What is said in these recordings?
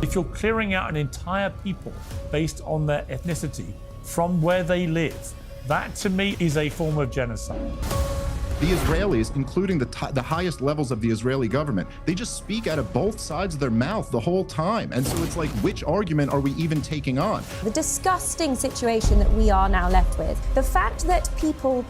If you're clearing out an entire people based on their ethnicity from where they live, that to me is a form of genocide. The Israelis, including the highest levels of the Israeli government, they just speak out of both sides of their mouth the whole time. And so it's like, which argument are we even taking on? The disgusting situation that we are now left with, the fact that people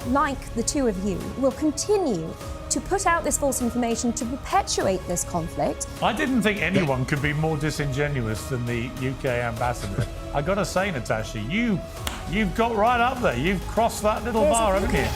like the two of you will continue to put out this false information to perpetuate this conflict. I didn't think anyone could be more disingenuous than the UK ambassador. I gotta say, Natasha, you've got right up there. You've crossed that little bar, haven't you?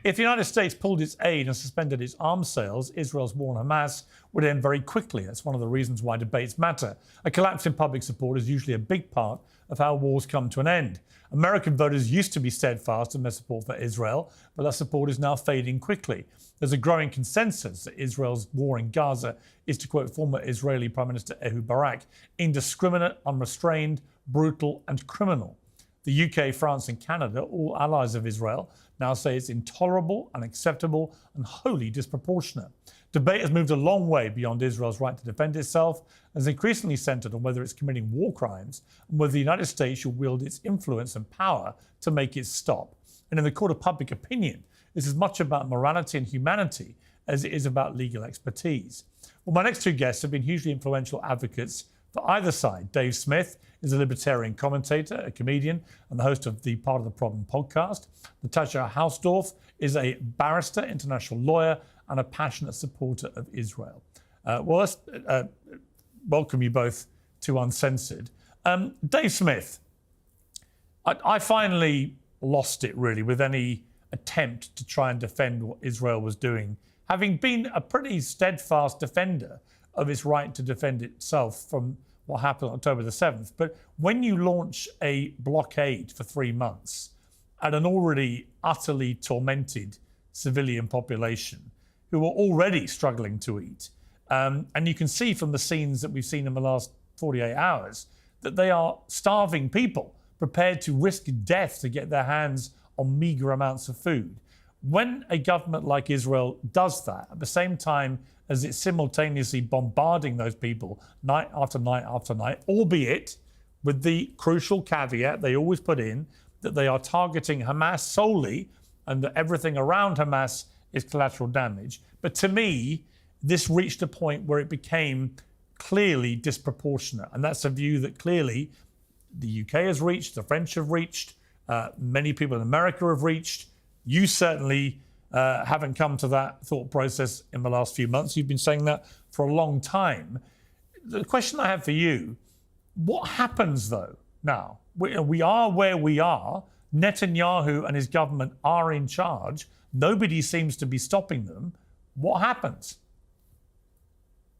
If the United States pulled its aid and suspended its arms sales, Israel's war on Hamas would end very quickly. That's one of the reasons why debates matter. A collapse in public support is usually a big part of how wars come to an end. American voters used to be steadfast in their support for Israel, but that support is now fading quickly. There's a growing consensus that Israel's war in Gaza is, to quote former Israeli Prime Minister Ehud Barak, indiscriminate, unrestrained, brutal and criminal. The UK, France and Canada, all allies of Israel, now say it's intolerable, unacceptable and wholly disproportionate. Debate has moved a long way beyond Israel's right to defend itself and is increasingly centred on whether it's committing war crimes and whether the United States should wield its influence and power to make it stop. And in the court of public opinion, this is as much about morality and humanity as it is about legal expertise. Well, my next two guests have been hugely influential advocates for either side. Dave Smith is a libertarian commentator, a comedian, and the host of the Part of the Problem podcast. Natasha Hausdorff is a barrister, international lawyer, and a passionate supporter of Israel. Let's welcome you both to Uncensored. Dave Smith, I finally lost it, really, with any attempt to try and defend what Israel was doing, having been a pretty steadfast defender of its right to defend itself from what happened on October the 7th. But when you launch a blockade for 3 months at an already utterly tormented civilian population who are already struggling to eat, and you can see from the scenes that we've seen in the last 48 hours that they are starving people prepared to risk death to get their hands on meagre amounts of food. When a government like Israel does that, at the same time as it's simultaneously bombarding those people night after night after night, albeit with the crucial caveat they always put in that they are targeting Hamas solely and that everything around Hamas is collateral damage. But to me, this reached a point where it became clearly disproportionate. And that's a view that clearly the UK has reached, the French have reached, many people in America have reached. You certainly haven't come to that thought process in the last few months. You've been saying that for a long time. The question I have for you, what happens though now? We are where we are. Netanyahu and his government are in charge. Nobody seems to be stopping them. What happens?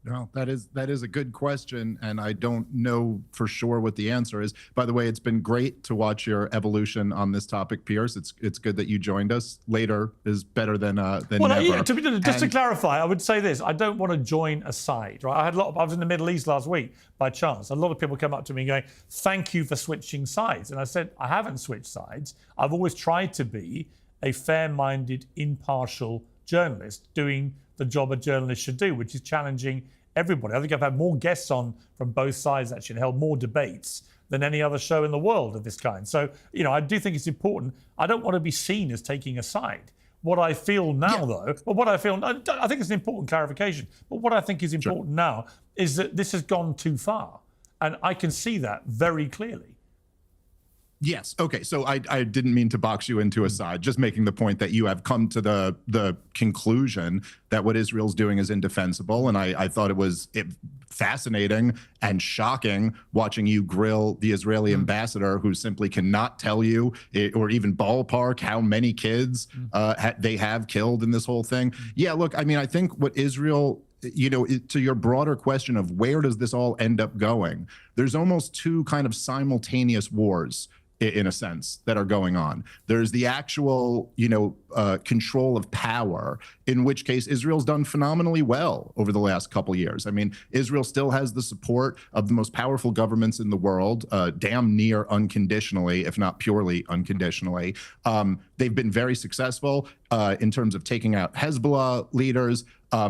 Well, that is a good question, and I don't know for sure what the answer is. By the way, it's been great to watch your evolution on this topic, Piers. It's good that you joined us. Later is better than never. Yeah, to clarify, I would say this: I don't want to I was in the Middle East last week by chance. A lot of people come up to me going, "Thank you for switching sides," and I said, "I haven't switched sides. I've always tried to be a fair-minded, impartial journalist doing the job a journalist should do, which is challenging everybody." I think I've had more guests on from both sides, actually, and held more debates than any other show in the world of this kind. So, I do think it's important. I don't want to be seen as taking a side. What I feel now, though, I think it's an important clarification, but what I think is important now is that this has gone too far. And I can see that very clearly. Yes. Okay. So I didn't mean to box you into a side, just making the point that you have come to the conclusion that what Israel's doing is indefensible. And I thought it was fascinating and shocking watching you grill the Israeli ambassador, who simply cannot tell you or even ballpark how many kids they have killed in this whole thing. Yeah, look, I mean, I think what Israel, to your broader question of where does this all end up going, there's almost two kind of simultaneous wars in a sense that are going on. There's the actual, control of power, in which case Israel's done phenomenally well over the last couple years. I mean, Israel still has the support of the most powerful governments in the world, damn near unconditionally, if not purely unconditionally. They've been very successful in terms of taking out Hezbollah leaders.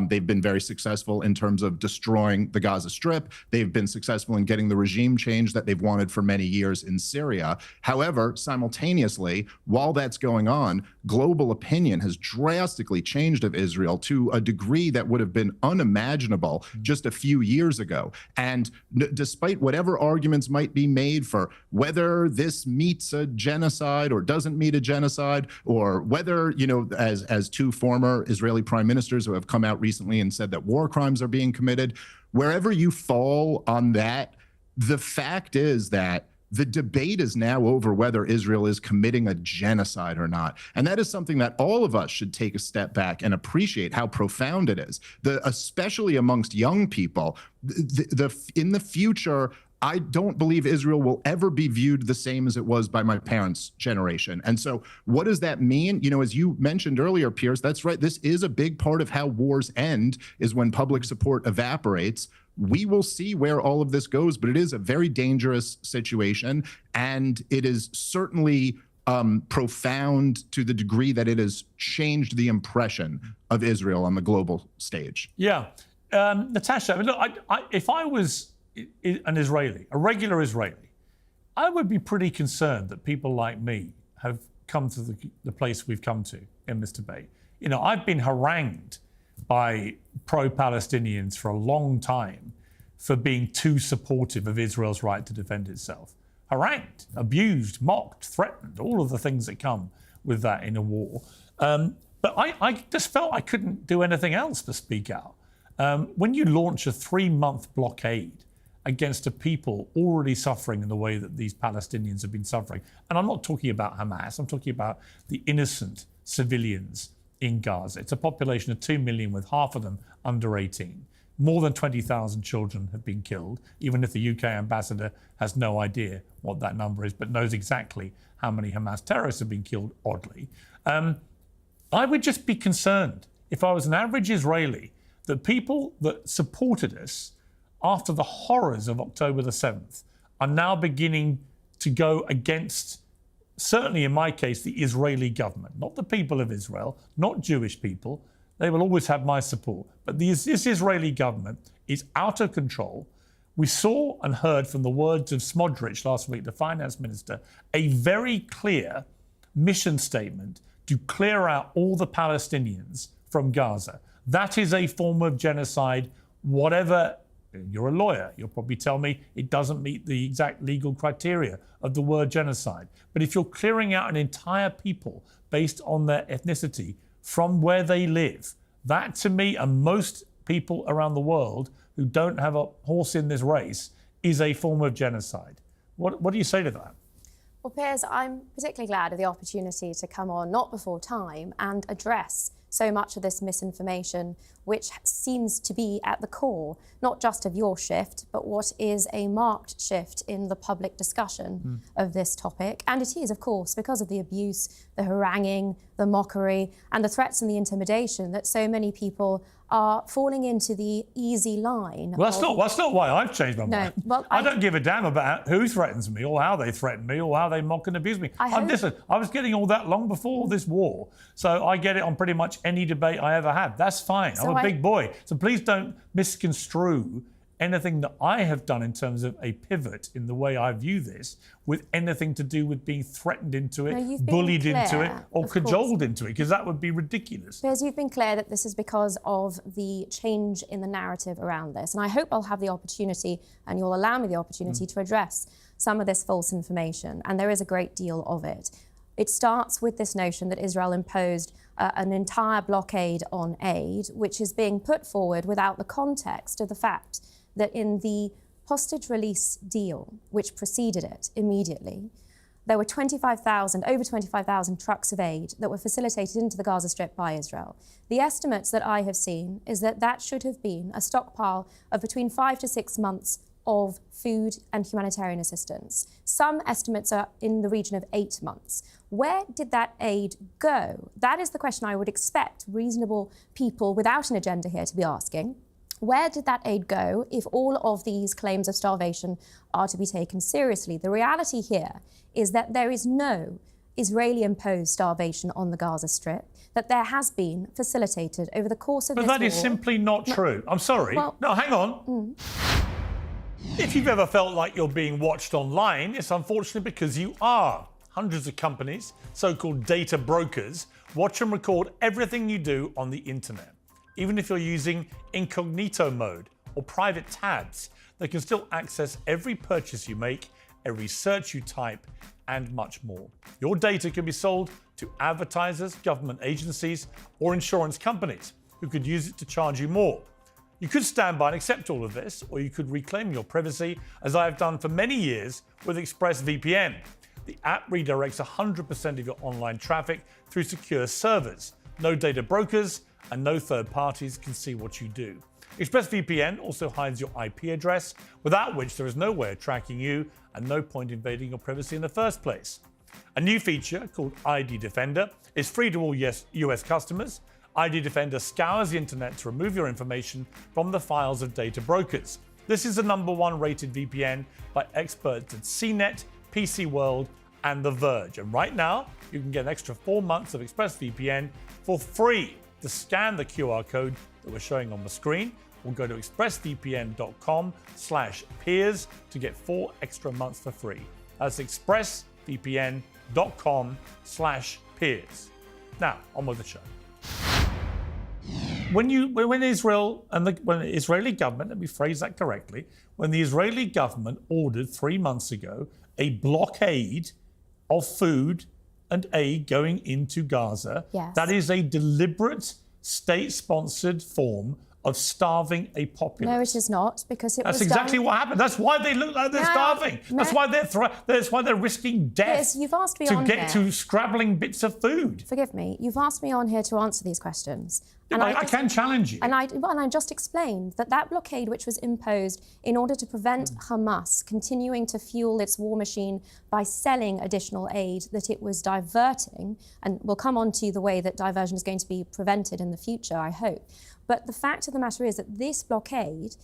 They've been very successful in terms of destroying the Gaza Strip. They've been successful in getting the regime change that they've wanted for many years in Syria. However, simultaneously, while that's going on, global opinion has drastically changed of Israel to a degree that would have been unimaginable just a few years ago. And despite whatever arguments might be made for whether this meets a genocide or doesn't meet a genocide, or whether, as two former Israeli prime ministers who have come out recently and said that war crimes are being committed, wherever you fall on that, the fact is that the debate is now over whether Israel is committing a genocide or not. And that is something that all of us should take a step back and appreciate how profound it is. Especially amongst young people, in the future, I don't believe Israel will ever be viewed the same as it was by my parents' generation. And so what does that mean? As you mentioned earlier, Piers, that's right. This is a big part of how wars end, is when public support evaporates. We will see where all of this goes, but it is a very dangerous situation. And it is certainly profound to the degree that it has changed the impression of Israel on the global stage. Yeah. Natasha, I mean, look, if I was an Israeli, a regular Israeli, I would be pretty concerned that people like me have come to the place we've come to in this debate. I've been harangued by pro-Palestinians for a long time for being too supportive of Israel's right to defend itself. Harangued, abused, mocked, threatened, all of the things that come with that in a war. But I just felt I couldn't do anything else but speak out. When you launch a 3-month blockade against a people already suffering in the way that these Palestinians have been suffering. And I'm not talking about Hamas, I'm talking about the innocent civilians in Gaza. It's a population of 2 million, with half of them under 18. More than 20,000 children have been killed, even if the UK ambassador has no idea what that number is, but knows exactly how many Hamas terrorists have been killed, oddly. I would just be concerned, if I was an average Israeli, that people that supported us after the horrors of October the 7th are now beginning to go against, certainly in my case, the Israeli government, not the people of Israel, not Jewish people. They will always have my support. But this Israeli government is out of control. We saw and heard from the words of Smodrich last week, the finance minister, a very clear mission statement to clear out all the Palestinians from Gaza. That is a form of genocide, whatever. You're a lawyer. You'll probably tell me it doesn't meet the exact legal criteria of the word genocide. But if you're clearing out an entire people based on their ethnicity from where they live, that to me, and most people around the world who don't have a horse in this race, is a form of genocide. What do you say to that? Well, Piers, I'm particularly glad of the opportunity to come on, not before time, and address so much of this misinformation, which seems to be at the core, not just of your shift, but what is a marked shift in the public discussion of this topic. And it is, of course, because of the abuse, the haranguing, the mockery, and the threats and the intimidation that so many people are falling into the easy line. Well, that's not why I've changed my mind. Well, I don't give a damn about who threatens me or how they threaten me or how they mock and abuse me. Listen, I was getting all that long before this war, so I get it on pretty much any debate I ever had. That's fine. I'm a big boy. So please don't misconstrue anything that I have done in terms of a pivot in the way I view this with anything to do with being threatened into it, bullied into it, or cajoled into it, because that would be ridiculous. Because you've been clear that this is because of the change in the narrative around this. And I hope I'll have the opportunity, and you'll allow me the opportunity to address some of this false information. And there is a great deal of it. It starts with this notion that Israel imposed an entire blockade on aid, which is being put forward without the context of the fact that in the hostage release deal, which preceded it immediately, there were over 25,000 trucks of aid that were facilitated into the Gaza Strip by Israel. The estimates that I have seen is that that should have been a stockpile of between 5 to 6 months of food and humanitarian assistance. Some estimates are in the region of 8 months. Where did that aid go? That is the question I would expect reasonable people without an agenda here to be asking. Where did that aid go if all of these claims of starvation are to be taken seriously? The reality here is that there is no Israeli-imposed starvation on the Gaza Strip, that there has been facilitated over the course of But this that war. is simply not true. I'm sorry. Well- No, hang on. If you've ever felt like you're being watched online, it's unfortunately because you are. Hundreds of companies, so-called data brokers, watch and record everything you do on the internet. Even if you're using incognito mode or private tabs, they can still access every purchase you make, every search you type, and much more. Your data can be sold to advertisers, government agencies, or insurance companies who could use it to charge you more. You could stand by and accept all of this, or you could reclaim your privacy, as I have done for many years with ExpressVPN. The app redirects 100% of your online traffic through secure servers. No data brokers and no third parties can see what you do. ExpressVPN also hides your IP address, without which there is no way of tracking you and no point invading your privacy in the first place. A new feature called ID Defender is free to all US customers. ID Defender scours the internet to remove your information from the files of data brokers. This is the #1 rated VPN by experts at CNET, PC World, and The Verge. And right now, you can get an extra 4 months of ExpressVPN for free. To scan the QR code that we're showing on the screen, or go to expressvpn.com/peers to get 4 extra months for free. That's expressvpn.com/peers. Now, on with the show. When the Israeli government, let me phrase that correctly, when the Israeli government ordered 3 months ago a blockade of food and aid going into Gaza, Yes. that is a deliberate state-sponsored form of starving a populace. No, it is not, because it That's was exactly done... what happened. That's why they look like they're starving. That's why they're risking death Piers, you've asked me to on get here. to scrabbling bits of food. Forgive me, you've asked me on here to answer these questions. I can challenge you. And I just explained that blockade, which was imposed in order to prevent Hamas continuing to fuel its war machine by selling additional aid, that it was diverting, and we'll come on to the way that diversion is going to be prevented in the future, I hope. But the fact of the matter is that this blockade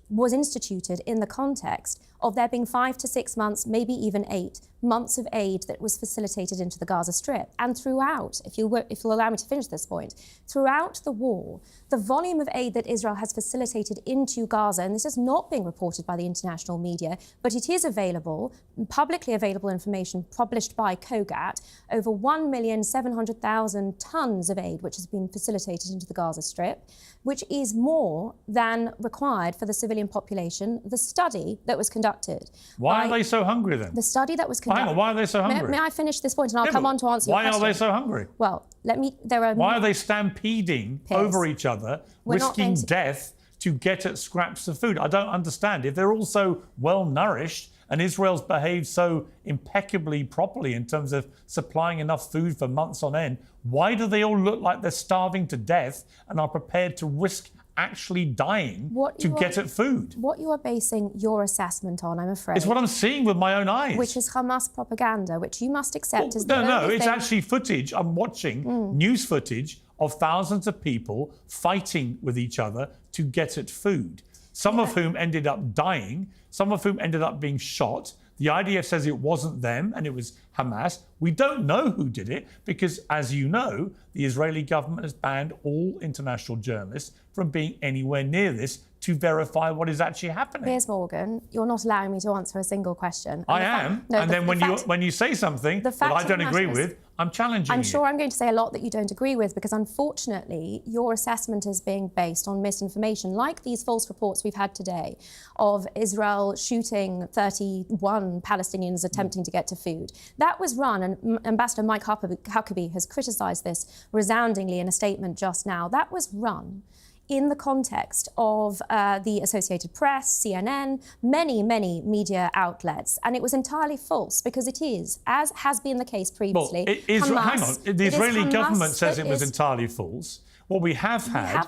was instituted in the context of there being 5 to 6 months, maybe even 8 months of aid that was facilitated into the Gaza Strip. And throughout, if you'll allow me to finish this point, throughout the war, the volume of aid that Israel has facilitated into Gaza, and this is not being reported by the international media, but it is available, publicly available information published by COGAT, over 1,700,000 tons of aid which has been facilitated into the Gaza Strip, which is more than required for the civilian population. The study that was conducted... Why are they so hungry then? The study that was conducted... Hang on, why are they so hungry? May I finish this point and I'll come on to answer your question? Why are they so hungry? Well, Why are they stampeding over each other, risking death to get at scraps of food? I don't understand. If they're all so well nourished and Israel's behaved so impeccably properly in terms of supplying enough food for months on end, why do they all look like they're starving to death and are prepared to risk actually dying to get at food? What you are basing your assessment on, I'm afraid, it's what I'm seeing with my own eyes. which is Hamas propaganda, which you must accept as the No, only it's thing... actually footage. I'm watching news footage of thousands of people fighting with each other to get at food. Some of whom ended up dying, some of whom ended up being shot. The IDF says it wasn't them and it was Hamas. We don't know who did it because, as you know, the Israeli government has banned all international journalists from being anywhere near this to verify what is actually happening. Piers Morgan, you're not allowing me to answer a single question. I am. And then when you say something that I don't agree with, I'm challenging you. I'm sure I'm going to say a lot that you don't agree with, because unfortunately your assessment is being based on misinformation, like these false reports we've had today of Israel shooting 31 Palestinians attempting to get to food. That was run, and Ambassador Mike Huckabee has criticised this resoundingly in a statement just now. That was run in the context of the Associated Press, CNN, many media outlets. And it was entirely false, because it is, as has been the case previously. Well, hang on. The Israeli government says it was entirely false. What we have had...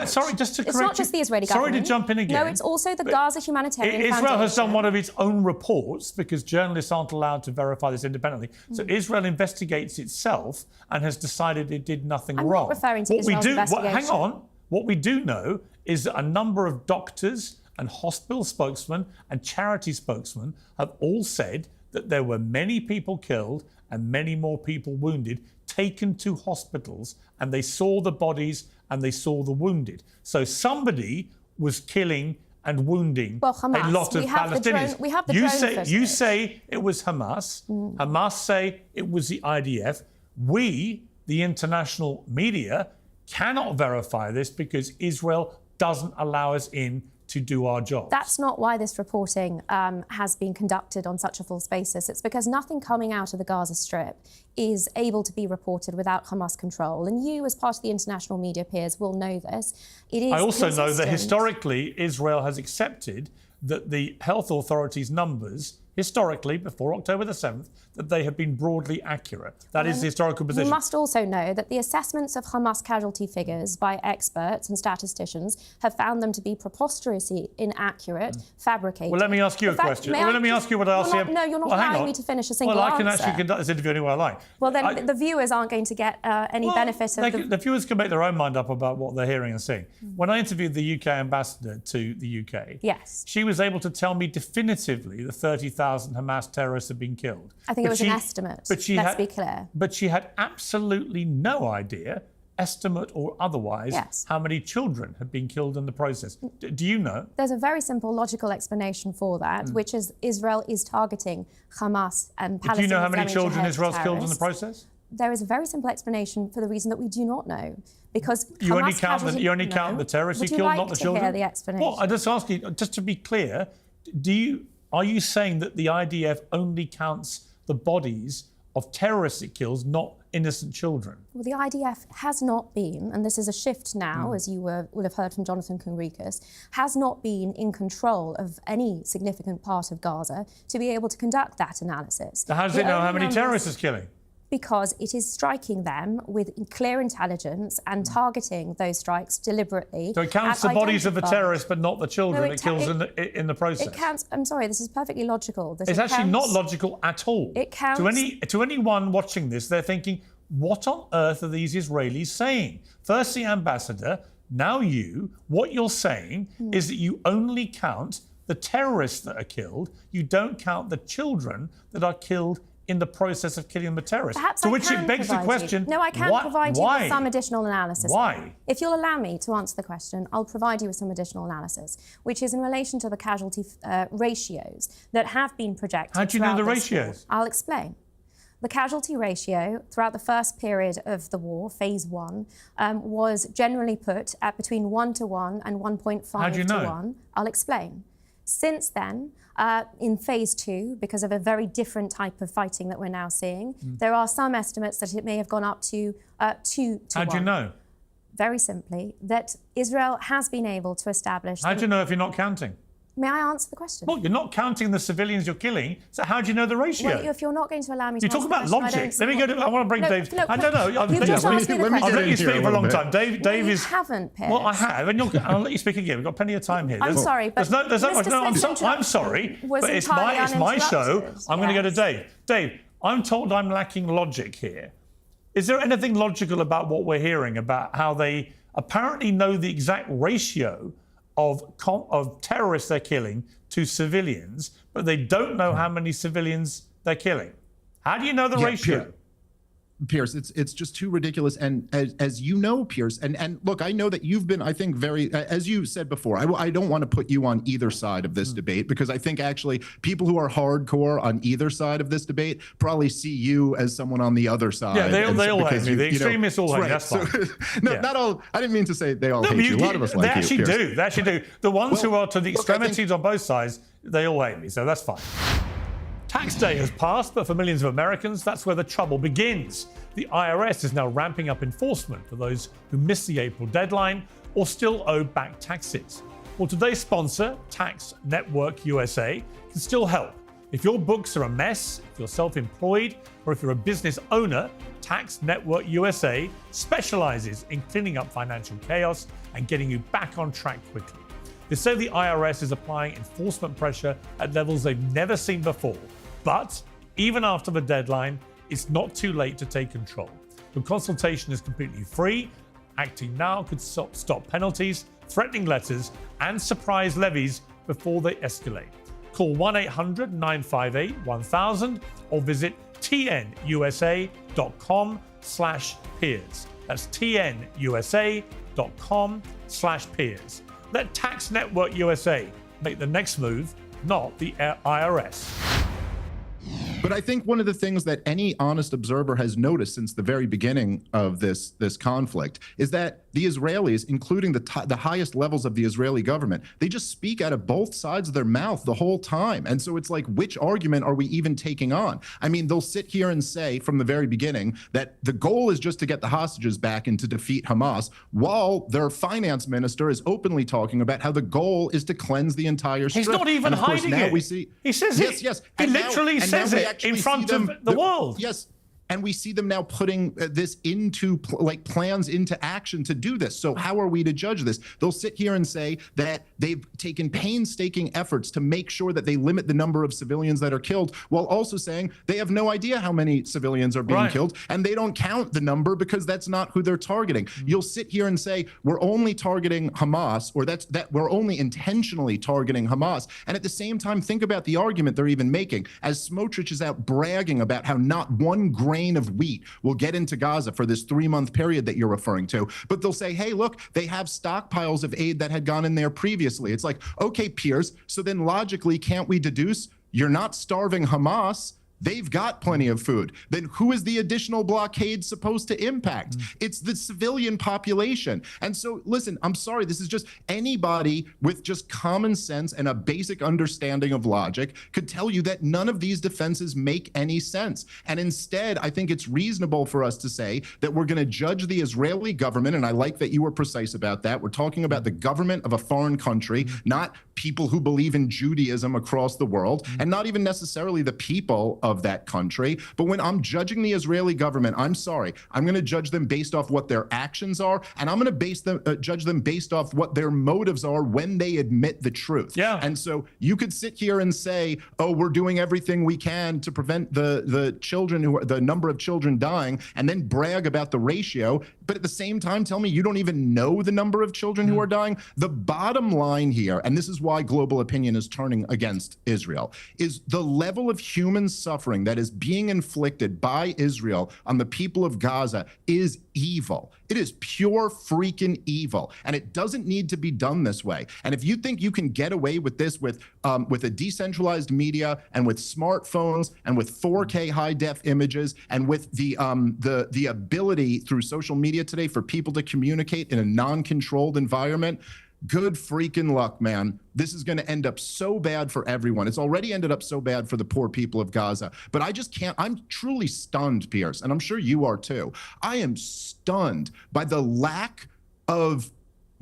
Sorry, just to correct you. It's not just the Israeli government. Sorry to jump in again. No, it's also the Gaza Humanitarian Israel Foundation. has done one of its own reports, because journalists aren't allowed to verify this independently. So Israel investigates itself and has decided it did nothing wrong. I'm not referring to Israel's investigation. Hang on. What we do know is that a number of doctors and hospital spokesmen and charity spokesmen have all said that there were many people killed and many more people wounded, taken to hospitals, and they saw the bodies and they saw the wounded. So somebody was killing and wounding a lot of Palestinians. We have the drone footage. You say it was Hamas. Hamas say it was the IDF. We, the international media, cannot verify this because Israel doesn't allow us in to do our job. That's not why this reporting has been conducted on such a false basis. It's because nothing coming out of the Gaza Strip is able to be reported without Hamas control. And you, as part of the international media, Piers, will know this. It is I also know that consistent. historically Israel has accepted that the health authorities' numbers, historically, before October the 7th, that they have been broadly accurate. That is the historical position. You must also know that the assessments of Hamas casualty figures by experts and statisticians have found them to be preposterously inaccurate, fabricated. Well, let me ask you a question. Let me ask you what I asked you. No, you're not allowing me to finish a single answer. Well, I can actually conduct this interview any way I like. Well, then the viewers aren't going to get any benefit of the viewers can make their own mind up about what they're hearing and seeing. When I interviewed the UK ambassador to the UK, yes, she was able to tell me definitively that 30,000 Hamas terrorists had been killed. I think it was an estimate. Let's be clear. But she had absolutely no idea, estimate or otherwise, how many children had been killed in the process. Do you know? There's a very simple logical explanation for that, which is Israel is targeting Hamas and Palestine. Do you know how many children Israel's killed in the process? There is a very simple explanation for the reason that we do not know. Because you only count the terrorists who killed, not the children? Would you like to hear the explanation? Well, I just ask you, just to be clear, are you saying that the IDF only counts the bodies of terrorists it kills, not innocent children? Well, the IDF has not been, and this is a shift now, as you would have heard from Jonathan Conricus, has not been in control of any significant part of Gaza to be able to conduct that analysis. So how does it know how many terrorists it's killing? Because it is striking them with clear intelligence and targeting those strikes deliberately. So it counts the bodies of the terrorists, but not the children it kills in the process. It counts. I'm sorry, this is perfectly logical. It's actually not logical at all. It counts. To anyone watching this, they're thinking, what on earth are these Israelis saying? First the ambassador, now you. What you're saying is that you only count the terrorists that are killed. You don't count the children that are killed in the process of killing the terrorists. Perhaps to which it begs the question, no, I can provide you with some additional analysis. Why? If you'll allow me to answer the question, I'll provide you with some additional analysis, which is in relation to the casualty ratios that have been projected. How do you know the ratios? I'll explain. The casualty ratio throughout the first period of the war, phase 1, was generally put at between 1 to 1 and 1.5 to 1. I'll explain. Since then, in phase 2, because of a very different type of fighting that we're now seeing, there are some estimates that it may have gone up to 2 to 1. How do you know? Very simply, that Israel has been able to establish... How do you know if you're not counting? May I answer the question? Well, you're not counting the civilians you're killing, so how do you know the ratio? Well, if you're not going to allow me to answer the question... You talk about logic. Let me go to... I want to bring Dave... I don't know. You've just asked me the question. I've let you speak for a long time. Dave is... You haven't, Piers. Well, I have, and I'll let you speak again. We've got plenty of time here. I'm sorry, but... There's not much... No, I'm sorry, but it's my show. I'm going to go to Dave. Dave, I'm told I'm lacking logic here. Is there anything logical about what we're hearing about how they apparently know the exact ratio of terrorists they're killing to civilians, but they don't know how many civilians they're killing? How do you know the ratio? Piers, it's just too ridiculous. And as you know, Piers, and look, I know that you've been, I think, very, as you said before, I don't want to put you on either side of this debate, because I think actually people who are hardcore on either side of this debate probably see you as someone on the other side. Yeah, they all hate me. The extremists all hate me. That's fine. No, not all. I didn't mean to say they all hate you. A lot of us like you, Piers. They actually do. The ones who are to the extremities on both sides, they all hate me. So that's fine. Tax day has passed, but for millions of Americans, that's where the trouble begins. The IRS is now ramping up enforcement for those who missed the April deadline or still owe back taxes. Well, today's sponsor, Tax Network USA, can still help. If your books are a mess, if you're self-employed, or if you're a business owner, Tax Network USA specializes in cleaning up financial chaos and getting you back on track quickly. They say the IRS is applying enforcement pressure at levels they've never seen before. But even after the deadline, it's not too late to take control. The consultation is completely free. Acting now could stop penalties, threatening letters, and surprise levies before they escalate. Call 1-800-958-1000 or visit tnusa.com/peers. That's tnusa.com/peers. Let Tax Network USA make the next move, not the IRS. But I think one of the things that any honest observer has noticed since the very beginning of this conflict is that the Israelis, including the highest levels of the Israeli government, they just speak out of both sides of their mouth the whole time. And so it's like, which argument are we even taking on? I mean, they'll sit here and say from the very beginning that the goal is just to get the hostages back and to defeat Hamas, while their finance minister is openly talking about how the goal is to cleanse the entire strip. He's not even hiding it. He says it. Yes. He literally says it in front of the world. Yes. And we see them now putting this into plans into action to do this. So how are we to judge this? They'll sit here and say that they've taken painstaking efforts to make sure that they limit the number of civilians that are killed, while also saying they have no idea how many civilians are being killed, and they don't count the number because that's not who they're targeting. You'll sit here and say we're only targeting Hamas, or that we're only intentionally targeting Hamas, and at the same time think about the argument they're even making as Smotrich is out bragging about how not one grain of wheat will get into Gaza for this 3-month period that you're referring to. But they'll say, hey, look, they have stockpiles of aid that had gone in there previously. It's like, okay, Piers, so then logically, can't we deduce you're not starving Hamas? They've got plenty of food. Then who is the additional blockade supposed to impact? It's the civilian population. And so, listen, I'm sorry, this is just anybody with just common sense and a basic understanding of logic could tell you that none of these defenses make any sense. And instead, I think it's reasonable for us to say that we're going to judge the Israeli government, and I like that you were precise about that. We're talking about the government of a foreign country, not people who believe in Judaism across the world, and not even necessarily the people of that country. But when I'm judging the Israeli government, I'm sorry, I'm going to judge them based off what their actions are, and I'm going to judge them based off what their motives are when they admit the truth. Yeah. And so you could sit here and say, oh, we're doing everything we can to prevent the number of children dying, and then brag about the ratio, but at the same time tell me you don't even know the number of children who are dying. The bottom line here, and this is why global opinion is turning against Israel, is the level of human suffering that is being inflicted by Israel on the people of Gaza is evil. It is pure freaking evil, and it doesn't need to be done this way. And if you think you can get away with this with a decentralized media and with smartphones and with 4K high def images and with the ability through social media today for people to communicate in a non-controlled environment, good freaking luck, man. This is going to end up so bad for everyone. It's already ended up so bad for the poor people of Gaza. But I just can't. I'm truly stunned, Piers, and I'm sure you are too. I am stunned by the lack of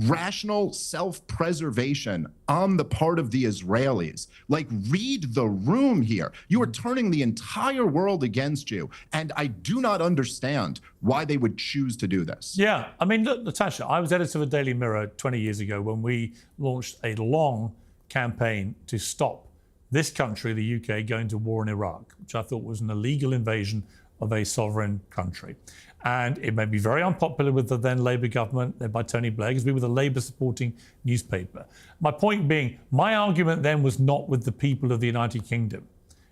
rational self-preservation on the part of the Israelis. Like, read the room here. You are turning the entire world against you, and I do not understand why they would choose to do this. Yeah, I mean, look, Natasha, I was editor of the Daily Mirror 20 years ago when we launched a long campaign to stop this country, the UK, going to war in Iraq, which I thought was an illegal invasion of a sovereign country. And it may be very unpopular with the then Labour government, led by Tony Blair, because we were the Labour-supporting newspaper. My point being, my argument then was not with the people of the United Kingdom.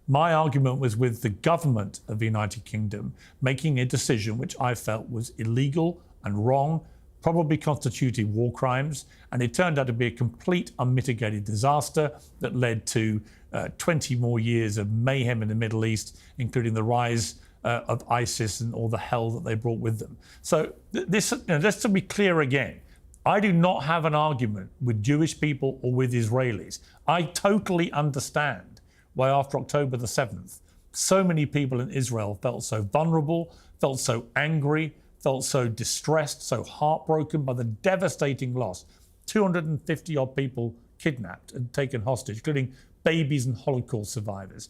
My argument was with the government of the United Kingdom making a decision which I felt was illegal and wrong, probably constituted war crimes, and it turned out to be a complete unmitigated disaster that led to 20 more years of mayhem in the Middle East, including the rise of ISIS and all the hell that they brought with them. So this, just to be clear again, I do not have an argument with Jewish people or with Israelis. I totally understand why after October the 7th, so many people in Israel felt so vulnerable, felt so angry, felt so distressed, so heartbroken by the devastating loss. 250 odd people kidnapped and taken hostage, including babies and Holocaust survivors.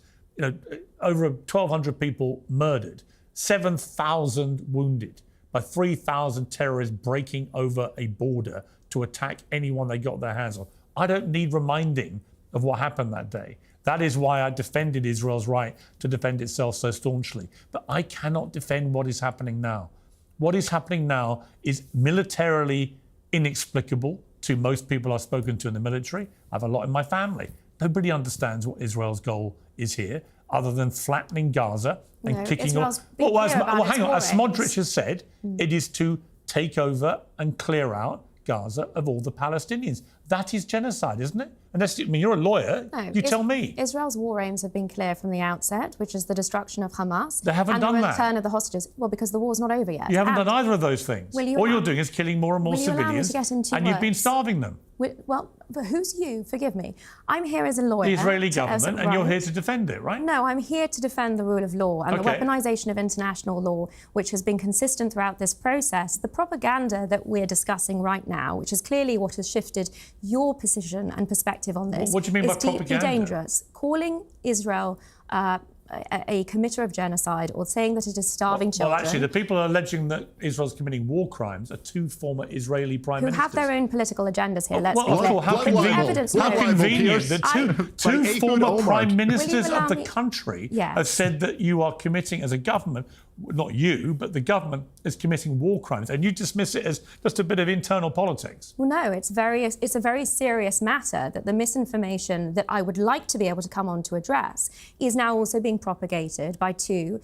Over 1,200 people murdered, 7,000 wounded by 3,000 terrorists breaking over a border to attack anyone they got their hands on. I don't need reminding of what happened that day. That is why I defended Israel's right to defend itself so staunchly. But I cannot defend what is happening now. What is happening now is militarily inexplicable to most people I've spoken to in the military. I have a lot in my family Nobody understands what Israel's goal is here, other than flattening Gaza and kicking Israel's off. been clear about Hang on. its As war aims. Smodrich has said, it is to take over and clear out Gaza of all the Palestinians. That is genocide, isn't it? Unless, I mean, you're a lawyer. No, you tell me. Israel's war aims have been clear from the outset, which is the destruction of Hamas. They haven't and done the that. return of the hostages. Well, because the war's not over yet. You haven't And done either of those things. Will you All allow- you're doing is killing more and more Will you allow me civilians, to get into and you've been words? starving them. Well, but who's you? Forgive me. I'm here as a lawyer. The Israeli to- as- government, and you're right. here to defend it, right? No, I'm here to defend the rule of law and the Okay. weaponisation of international law, which has been consistent throughout this process. The propaganda that we're discussing right now, which is clearly what has shifted your position and perspective on this, What do you mean by is deeply propaganda? dangerous. Calling Israel a committer of genocide or saying that it is starving Well, children. actually, the people alleging that Israel's committing war crimes are two former Israeli prime who ministers. have their own political agendas here. Let's Well, be of clear. course, how But the convenient, evidence Blood how shows- libel, convenient Piers. that Like two Ehud former Olmert. prime ministers allow of the me- country Yes. have said that you are committing, as a government, not you, but the government is committing war crimes, and you dismiss it as just a bit of internal politics. Well, no, it's a very serious matter that the misinformation that I would like to be able to come on to address is now also being propagated by two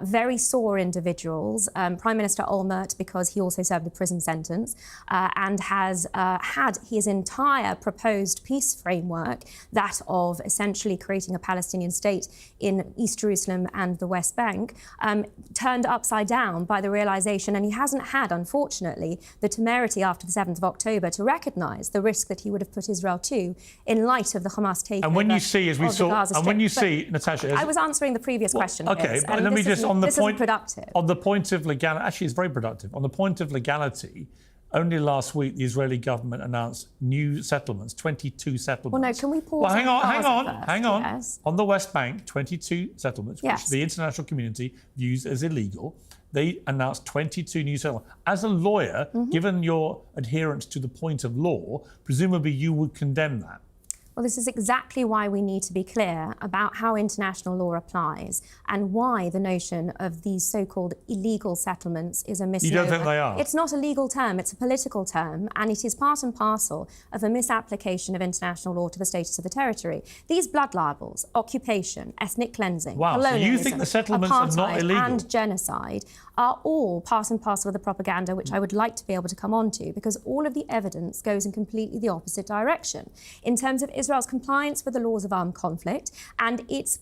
very sore individuals, Prime Minister Olmert, because he also served a prison sentence, and has had his entire proposed peace framework, that of essentially creating a Palestinian state in East Jerusalem and the West Bank, turned upside down by the realisation, and he hasn't had, unfortunately, the temerity after the 7th of October to recognise the risk that he would have put Israel to in light of the Hamas takeover. And when you see, as we of the saw, Gaza and when Strip. you But see, Natasha, I was answering the previous question. okay, Piers, but and let me this just isn't- on the this point isn't productive. on the point of legality. Actually, it's very productive. On the point of legality, only last week the Israeli government announced new settlements, 22 settlements. Well, no, can we pause Well, hang on, on hang Gaza on, first? hang on. Yes. On the West Bank, 22 settlements, which Yes. the international community views as illegal. They announced 22 new settlements. As a lawyer, given your adherence to the point of law, presumably you would condemn that. Well, this is exactly why we need to be clear about how international law applies and why the notion of these so-called illegal settlements is a misnomer. You don't think they are? It's not a legal term, it's a political term, and it is part and parcel of a misapplication of international law to the status of the territory. These blood libels, occupation, ethnic cleansing, Wow, so you colonialism, think the settlements are not apartheid, illegal? and genocide are all part and parcel of the propaganda, which I would like to be able to come on to, because all of the evidence goes in completely the opposite direction. In terms of Israel's compliance with the laws of armed conflict and its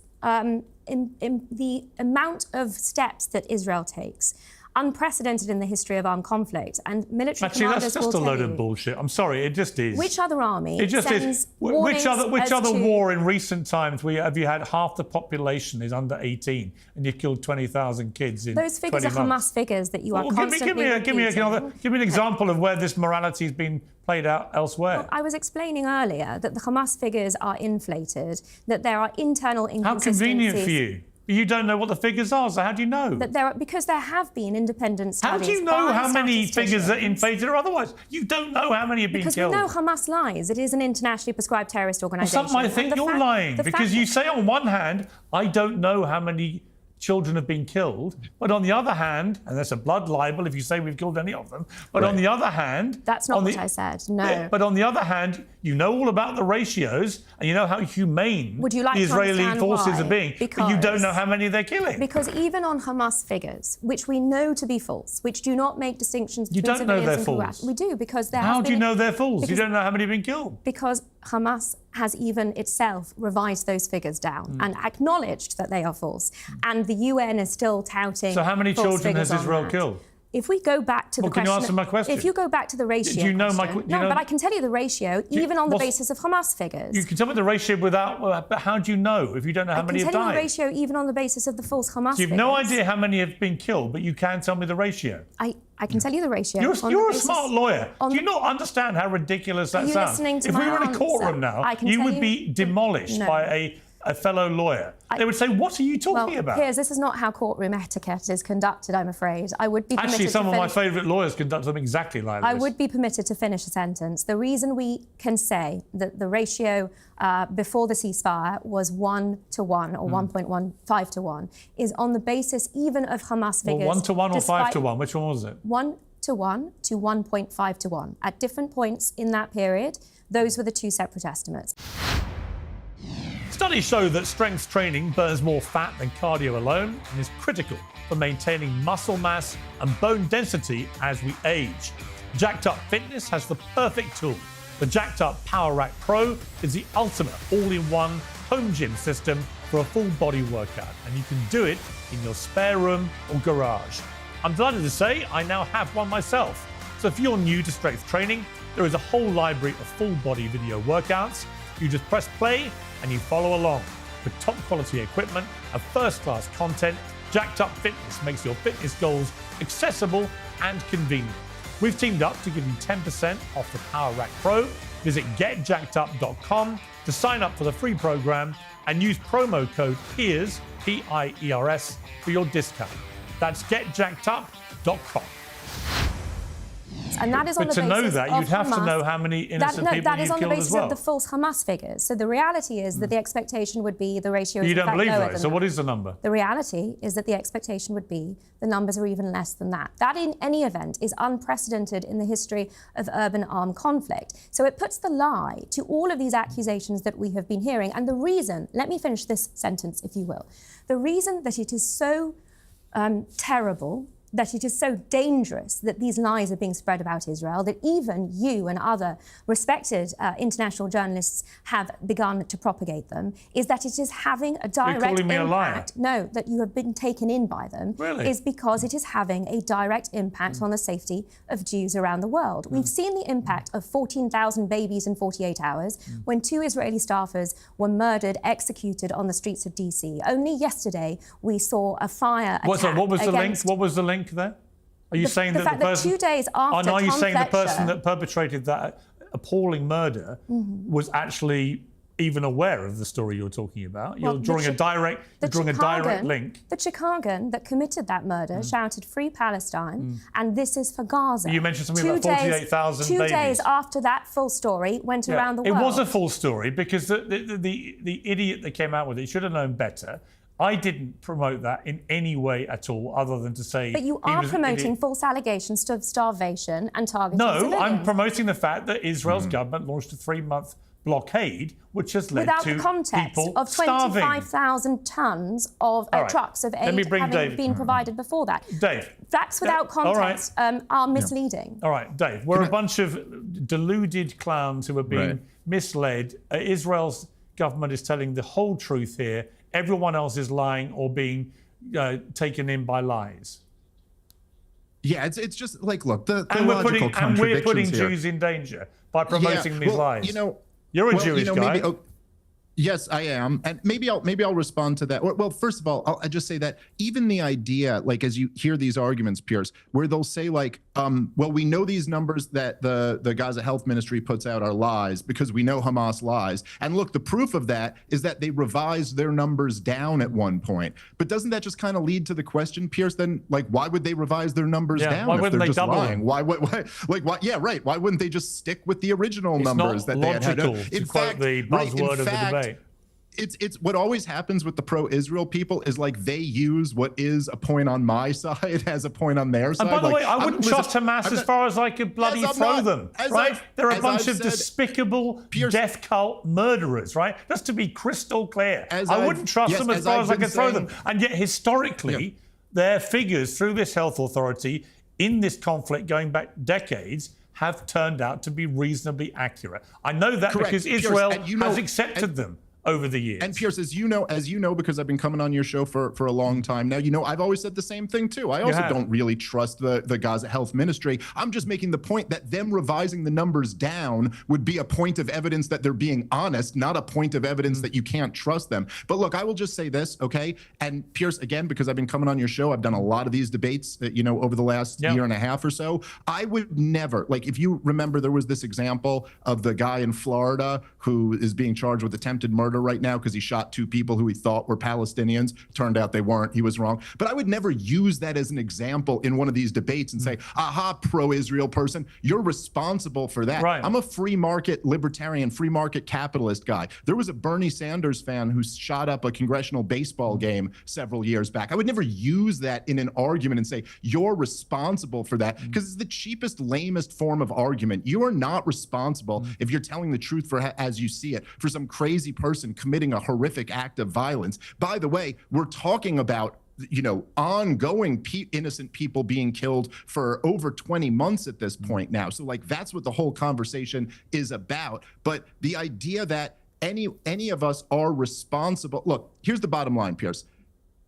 in the amount of steps that Israel takes, unprecedented in the history of armed conflict, and military Actually, commanders that's just will a load tell of you, bullshit. I'm sorry, it just is. which other army It just sends is. Which warnings other as to- war in recent times have you had half the population is under 18 and you've killed 20,000 kids in Those figures 20 are months? Hamas figures that you are Well, constantly give me an example of where this morality has been played out elsewhere. I was explaining earlier that the Hamas figures are inflated, that there are internal How inconsistencies. convenient for you. You don't know what the figures are, so how do you know? That because there have been independent How studies. do you know by how many figures are statisticians. inflated or otherwise? You don't know how many have been Because killed. we know Hamas lies. It is an internationally prescribed terrorist organisation. Some might think And the you're fact- lying the because fact you that- say on one hand, I don't know how many children have been killed, but on the other hand, and that's a blood libel if you say we've killed any of them, but on the other hand... That's not on what I said, no. But on the other hand, you know all about the ratios and you know how humane Would you like the to Israeli understand forces why? are being, but you don't know how many they're killing. Because even on Hamas figures, which we know to be false, which do not make distinctions You between don't know civilians they're and false. We do, because there How has do you been- know they're false? You because- don't know how many have been killed. Because Hamas has even itself revised those figures down and acknowledged that they are false. And the UN is still touting. So how many false children has figures on Israel that. killed? If we go back to Well, the can you question, answer my question? If you go back to the ratio, Do you know my question- do you no, know- but I can tell you the ratio, even on the what's- basis of Hamas figures. You can tell me the ratio without, but how do you know if you don't know how I many can have tell you died? the ratio even on the basis of the false Hamas So you've figures. no idea how many have been killed, but you can tell me the ratio. I can tell you the ratio. You're on a the basis- smart lawyer. on Do you the- not understand how ridiculous that Are you sounds? listening to If we my were in a courtroom answer? now, I can you tell would you- be demolished No. by a fellow lawyer. They would say, what are you talking Well, about? Piers, this is not how courtroom etiquette is conducted, I'm afraid. I would be permitted Actually, some to of my finish- favourite lawyers conduct them exactly like this. I would be permitted to finish a sentence. The reason we can say that the ratio before the ceasefire was 1-to-1 or 1.15-to-1 is on the basis even of Hamas figures. Well, 1-to-1 or despite 5-to-1? Which one was it? 1-to-1 to 1.5-to-1. At different points in that period, those were the two separate estimates. Studies show that strength training burns more fat than cardio alone and is critical for maintaining muscle mass and bone density as we age. Jacked Up Fitness has the perfect tool. The Jacked Up Power Rack Pro is the ultimate all-in-one home gym system for a full body workout, and you can do it in your spare room or garage. I'm delighted to say I now have one myself. So if you're new to strength training, there is a whole library of full body video workouts. You just press play and you follow along. With top quality equipment and first class content, Jacked Up Fitness makes your fitness goals accessible and convenient. We've teamed up to give you 10% off the Power Rack Pro. Visit getjackedup.com to sign up for the free program and use promo code PIERS, P-I-E-R-S, for your discount. That's getjackedup.com. And that is on But the to basis know that, of you'd have Hamas. to know how many innocent people that is you've on the killed as basis well. of the false Hamas figures. So the reality is that the expectation would be the ratio is You in don't fact believe lower that. than So that. what is the number? The reality is that the expectation would be the numbers are even less than that. That, in any event, is unprecedented in the history of urban armed conflict. So it puts the lie to all of these accusations that we have been hearing. And the reason, let me finish this sentence, if you will. The reason that it is so terrible, that it is so dangerous that these lies are being spread about Israel, that even you and other respected international journalists have begun to propagate them, is that it is having a direct calling me a liar? impact. No, that you have been taken in by them. Really? Is because it is having a direct impact on the safety of Jews around the world. We've seen the impact of 14,000 babies in 48 hours when 2 Israeli staffers were murdered, executed on the streets of DC. Only yesterday we saw a fire attack What was the link? against What was the link there? Are you saying the that fact the person? that 2 days after are you Tom saying the person Fletcher- that perpetrated that appalling murder was actually even aware of the story you're talking about? You're Well, drawing a direct link. The Chicagoan that committed that murder shouted "Free Palestine," and this is for Gaza. You mentioned something about 48,000 Two babies. days after that full story went around the world. It was a full story because the idiot that came out with it should have known better. I didn't promote that in any way at all, other than to say. But you he are was an promoting idiot. false allegations of starvation and targeting No, civilians. I'm promoting the fact that Israel's government launched a 3-month blockade, which has led without to the context people of starving. 25,000 tons of All right. trucks of Let me aid bring having Dave. been provided before that. Dave. Facts without all right. context are misleading. All right, Dave, we're a bunch of deluded clowns who are being misled. Israel's government is telling the whole truth here. Everyone else is lying or being taken in by lies. Yeah, it's just like, look, the And we're logical putting contradictions here. Jews in danger by promoting these well, lies. You know, You're a Jewish guy. maybe, yes, I am, and maybe I'll respond to that. Well, first of all, I'll just say that even the idea, like as you hear these arguments, Piers, where they'll say like, well, we know these numbers that the Gaza Health Ministry puts out are lies because we know Hamas lies, and look, the proof of that is that they revised their numbers down at one point. But doesn't that just kind of lead to the question, Piers? Then, like, why would they revise their numbers down why if wouldn't they're they just double lying? them? Why? Yeah, right. Why wouldn't they just stick with the original numbers It's that not they had? logical, to quote the buzzword of the debate. It's what always happens with the pro-Israel people is like they use what is a point on my side as a point on their side. And by the like, way, I wouldn't trust Hamas as far as I could bloody Yes, I'm throw not. them, As right? I've- They're a as bunch I've of said, despicable Piers- death cult murderers, right? Just to be crystal clear. As I I've- wouldn't trust yes, them as as far I've as I been could throw them. saying- And yet, historically, their figures through this health authority in this conflict going back decades have turned out to be reasonably accurate. I know that Correct. because Piers, Israel and you know- has accepted them over the years. And Piers, as you know, because I've been coming on your show for a long time now, you know, I've always said the same thing too. I also have. don't really trust the Gaza Health Ministry. I'm just making the point that them revising the numbers down would be a point of evidence that they're being honest, not a point of evidence that you can't trust them. But look, I will just say this, okay? And Piers, again, because I've been coming on your show, I've done a lot of these debates, you know, over the last year and a half or so. I would never, like, if you remember, there was this example of the guy in Florida who is being charged with attempted murder right now because he shot 2 people who he thought were Palestinians. Turned out they weren't. He was wrong. But I would never use that as an example in one of these debates and say, aha, pro-Israel person, you're responsible for that. Right. I'm a free market libertarian, free market capitalist guy. There was a Bernie Sanders fan who shot up a congressional baseball game several years back. I would never use that in an argument and say, you're responsible for that, because it's the cheapest, lamest form of argument. You are not responsible if you're telling the truth for as you see it, for some crazy person person committing a horrific act of violence. By the way, we're talking about ongoing innocent people being killed for over 20 months at this point now. So like, that's what the whole conversation is about. But the idea that any of us are responsible. Look, here's the bottom line, Piers.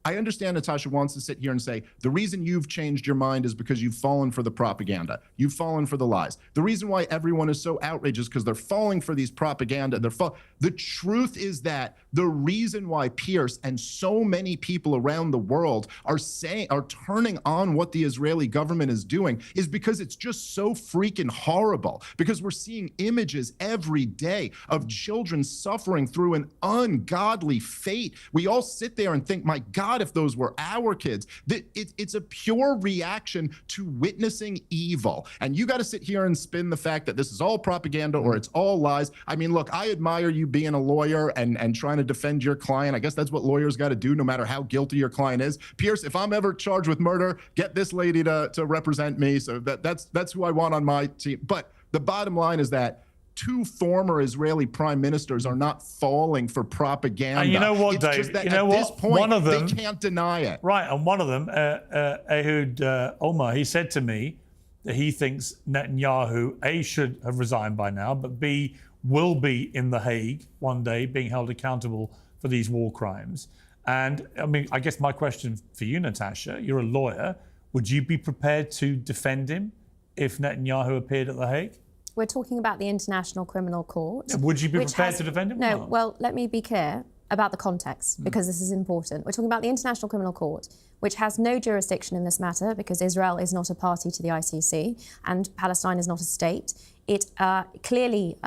I understand Natasha wants to sit here and say, the reason you've changed your mind is because you've fallen for the propaganda. You've fallen for the lies. The reason why everyone is so outraged is because they're falling for these propaganda. The truth is that the reason why Piers and so many people around the world are turning on what the Israeli government is doing is because it's just so freaking horrible. Because we're seeing images every day of children suffering through an ungodly fate. We all sit there and think, my God, if those were our kids. It's a pure reaction to witnessing evil. And you got to sit here and spin the fact that this is all propaganda or it's all lies. I mean, look, I admire you being a lawyer and trying to defend your client. I guess that's what lawyers got to do, no matter how guilty your client is. Piers, if I'm ever charged with murder, get this lady to represent me. So that's who I want on my team. But the bottom line is that two former Israeli prime ministers are not falling for propaganda. And you know what, it's Dave? Just that you know at what? this point, one of them, they can't deny it. Right, and one of them, Ehud Olmert, he said to me that he thinks Netanyahu, A, should have resigned by now, but B, will be in The Hague one day being held accountable for these war crimes. And I mean, I guess my question for you, Natasha, you're a lawyer. Would you be prepared to defend him if Netanyahu appeared at The Hague? We're talking about the International Criminal Court. Would you be prepared to defend him? No, well, let me be clear about the context, because this is important. We're talking about the International Criminal Court, which has no jurisdiction in this matter because Israel is not a party to the ICC and Palestine is not a state. It clearly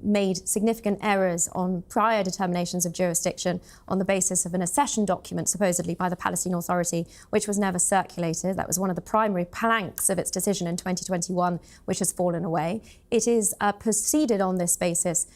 made significant errors on prior determinations of jurisdiction on the basis of an accession document, supposedly by the Palestinian Authority, which was never circulated. That was one of the primary planks of its decision in 2021, which has fallen away. It is proceeded on this basis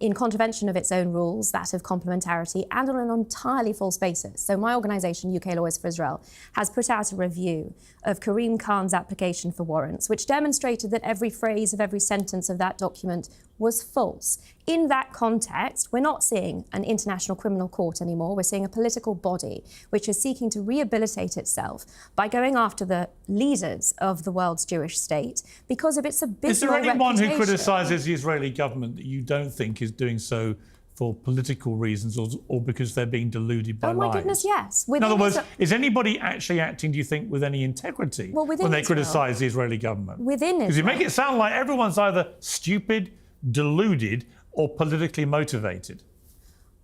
in contravention of its own rules, that of complementarity, and on an entirely false basis. So my organisation, UK Lawyers for Israel, has put out a review of Karim Khan's application for warrants, which demonstrated that every phrase of every sentence of that document was false. In that context, we're not seeing an international criminal court anymore. We're seeing a political body which is seeking to rehabilitate itself by going after the leaders of the world's Jewish state because of its abysmal Is there anyone who reputation. criticises the Israeli government that you don't think is doing so for political reasons or because they're being deluded by lies? Oh my goodness, yes. In other words, is anybody actually acting, do you think, with any integrity when they criticise the Israeli government? Within Israel. Because you make it sound like everyone's either stupid, deluded, or politically motivated.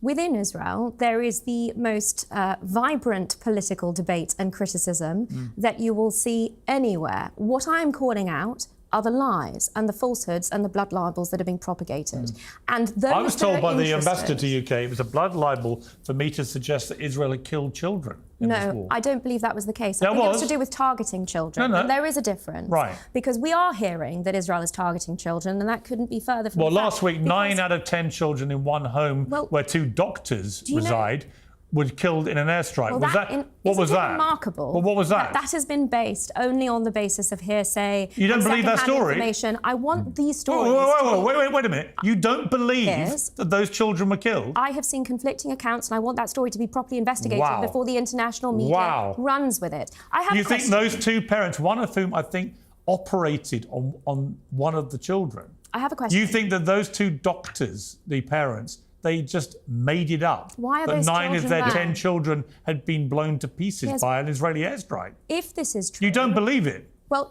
Within Israel, there is the most vibrant political debate and criticism that you will see anywhere. What I'm calling out are the lies and the falsehoods and the blood libels that are being propagated. And those I was told by the ambassador interested- to UK it was a blood libel for me to suggest that Israel had killed children in this No, war. I don't believe that was the case. I There think it was. was to do with targeting children. No. And there is a difference. Right. Because we are hearing that Israel is targeting children, and that couldn't be further from Well, the fact, last week, because 9 out of 10 children in one home where 2 doctors you know- reside were killed in an airstrike. Well, Was that what isn't was it that? remarkable? Well, what was that? That has been based only on the basis of hearsay. You don't and believe that secondhand story? Information. I want these stories. Wait a minute. You don't believe Yes. that those children were killed? I have seen conflicting accounts, and I want that story to be properly investigated Wow. before the international media Wow. runs with it. I have You a think question. those 2 parents, one of whom I think operated on one of the children, I have a question. you think that those 2 doctors, the parents, they just made it up? Why are that those 9 of children their there? 10 children had been blown to pieces Yes. by an Israeli airstrike? If this is true, You don't believe it? well,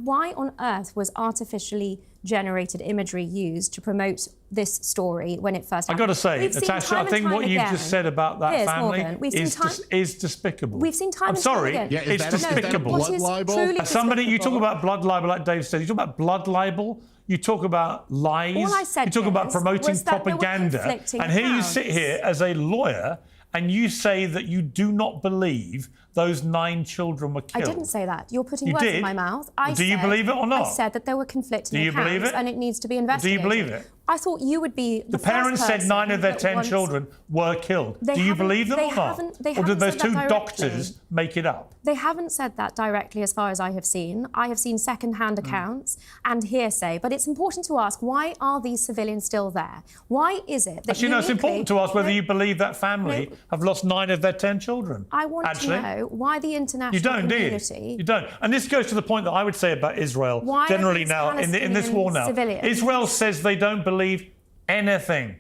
why on earth was artificially generated imagery used to promote this story when it first happened? I've got to say, We've seen Natasha, time I and think time what you've again- just said about that Piers family Morgan, we've seen is despicable. We've seen time I'm and time sorry, again. Yeah, is it's that a- is that a despicable. blood What is libel? truly As somebody, you talk despicable- about blood libel, like Dave said, you talk about blood libel, you talk about lies, All I said, you talk about Piers, promoting was that there were propaganda, conflicting and here you sit accounts. here as a lawyer and you say that you do not believe those 9 children were I killed. didn't say that. You're putting You words did? in my mouth. Do you believe it or not? I said that there were conflicting Do you accounts believe it? and it needs to be Do you investigated. believe it? I thought you would be the parents said 9 of their 10 children were killed. Do you believe them or not? Or did those 2 doctors make it up? They haven't said that directly as far as I have seen. I have seen second-hand accounts and hearsay. But it's important to ask, why are these civilians still there? Why is it that Actually, no, it's important to ask whether you believe that family have lost 9 of their 10 children. I want to know why the international community... Do you? You don't. And this goes to the point that I would say about Israel generally now, in this war now. Israel says they don't believe anything.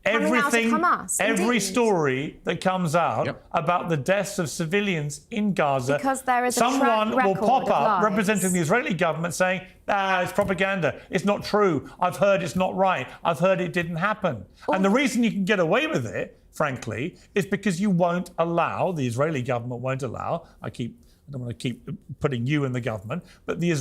Everything, Hamas, every story that comes out about the deaths of civilians in Gaza, because there is someone will pop up representing the Israeli government saying, it's propaganda, it's not true, I've heard it's not right, I've heard it didn't happen. And the reason you can get away with it, frankly, is because you won't allow, the Israeli government won't allow, I don't want to keep putting you in the government, but you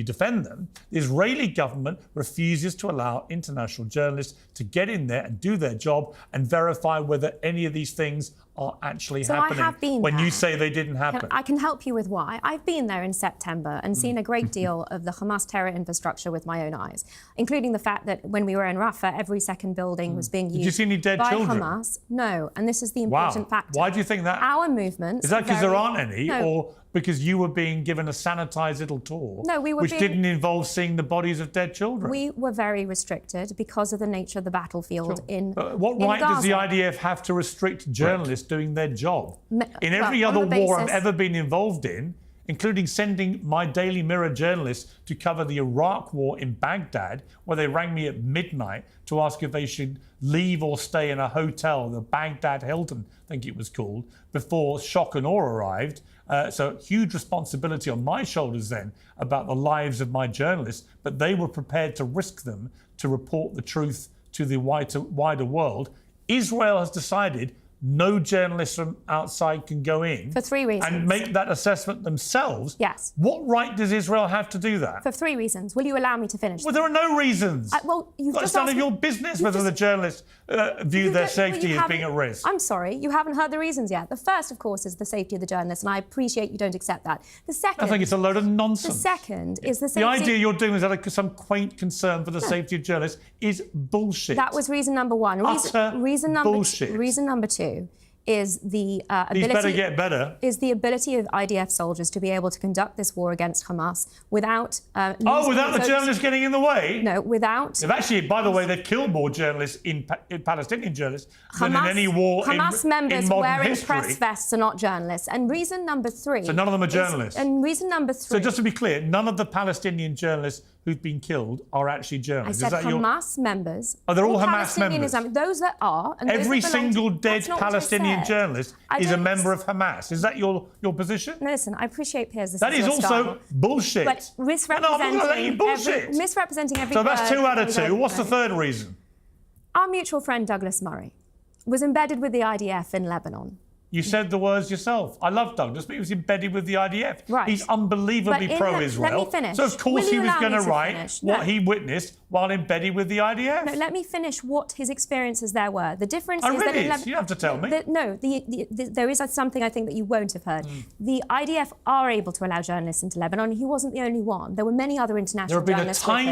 defend them. The Israeli government refuses to allow international journalists to get in there and do their job and verify whether any of these things are actually happening. I have been when there. You say they didn't happen. I can help you with why. I've been there in September and seen a great deal of the Hamas terror infrastructure with my own eyes, including the fact that when we were in Rafah, every second building was being used Did you see any dead by children? Hamas. No, and this is the important factor. Why do you think that? Our movements... Is that because there aren't any, or because you were being given a sanitised little tour, which didn't involve seeing the bodies of dead children? We were very restricted because of the nature of the battlefield in What right does the IDF have to restrict journalists doing their job? In every other war I've ever been involved in, including sending my Daily Mirror journalists to cover the Iraq war in Baghdad, where they rang me at midnight to ask if they should leave or stay in a hotel, the Baghdad Hilton, I think it was called, before shock and awe arrived. So huge responsibility on my shoulders then about the lives of my journalists, but they were prepared to risk them to report the truth to the wider world. Israel has decided no journalists from outside can go in. For 3 reasons. And make that assessment themselves. Yes. What right does Israel have to do that? For 3 reasons. Will you allow me to finish? Well, there are no reasons. It's none of your business whether the journalists view their safety as being at risk. I'm sorry, you haven't heard the reasons yet. The first, of course, is the safety of the journalists, and I appreciate you don't accept that. The second... I think it's a load of nonsense. The second is the safety... The idea you're doing is that some quaint concern for the safety of journalists is bullshit. That was reason number 1. Reason number 2 is the ability of IDF soldiers to be able to conduct this war against Hamas without... without the journalists getting in the way? No, without... They've actually, by the way, they've killed more journalists, Palestinian journalists, than in any war Hamas in members modern wearing history. press vests are not journalists. And reason number 3... So none of them are journalists? And reason number 3... So just to be clear, none of the Palestinian journalists who've been killed are actually journalists. I said Hamas members. Oh, they're all Hamas members? Those that are... And every single dead Palestinian journalist is a member of Hamas. Is that your position? No, listen, I appreciate Piers. That is also bullshit. But misrepresenting every So that's 2 out of 2. What's the third reason? Our mutual friend Douglas Murray was embedded with the IDF in Lebanon. You said the words yourself. I love Douglas, but he was embedded with the IDF. Right. He's unbelievably pro-Israel. Let me finish. So, of course, he was going to write what he witnessed while embedded with the IDF. No, let me finish what his experiences there were. The difference is that... You don't have to tell me. There is something I think that you won't have heard. The IDF are able to allow journalists into Lebanon. He wasn't the only one. There were many other international journalists with him.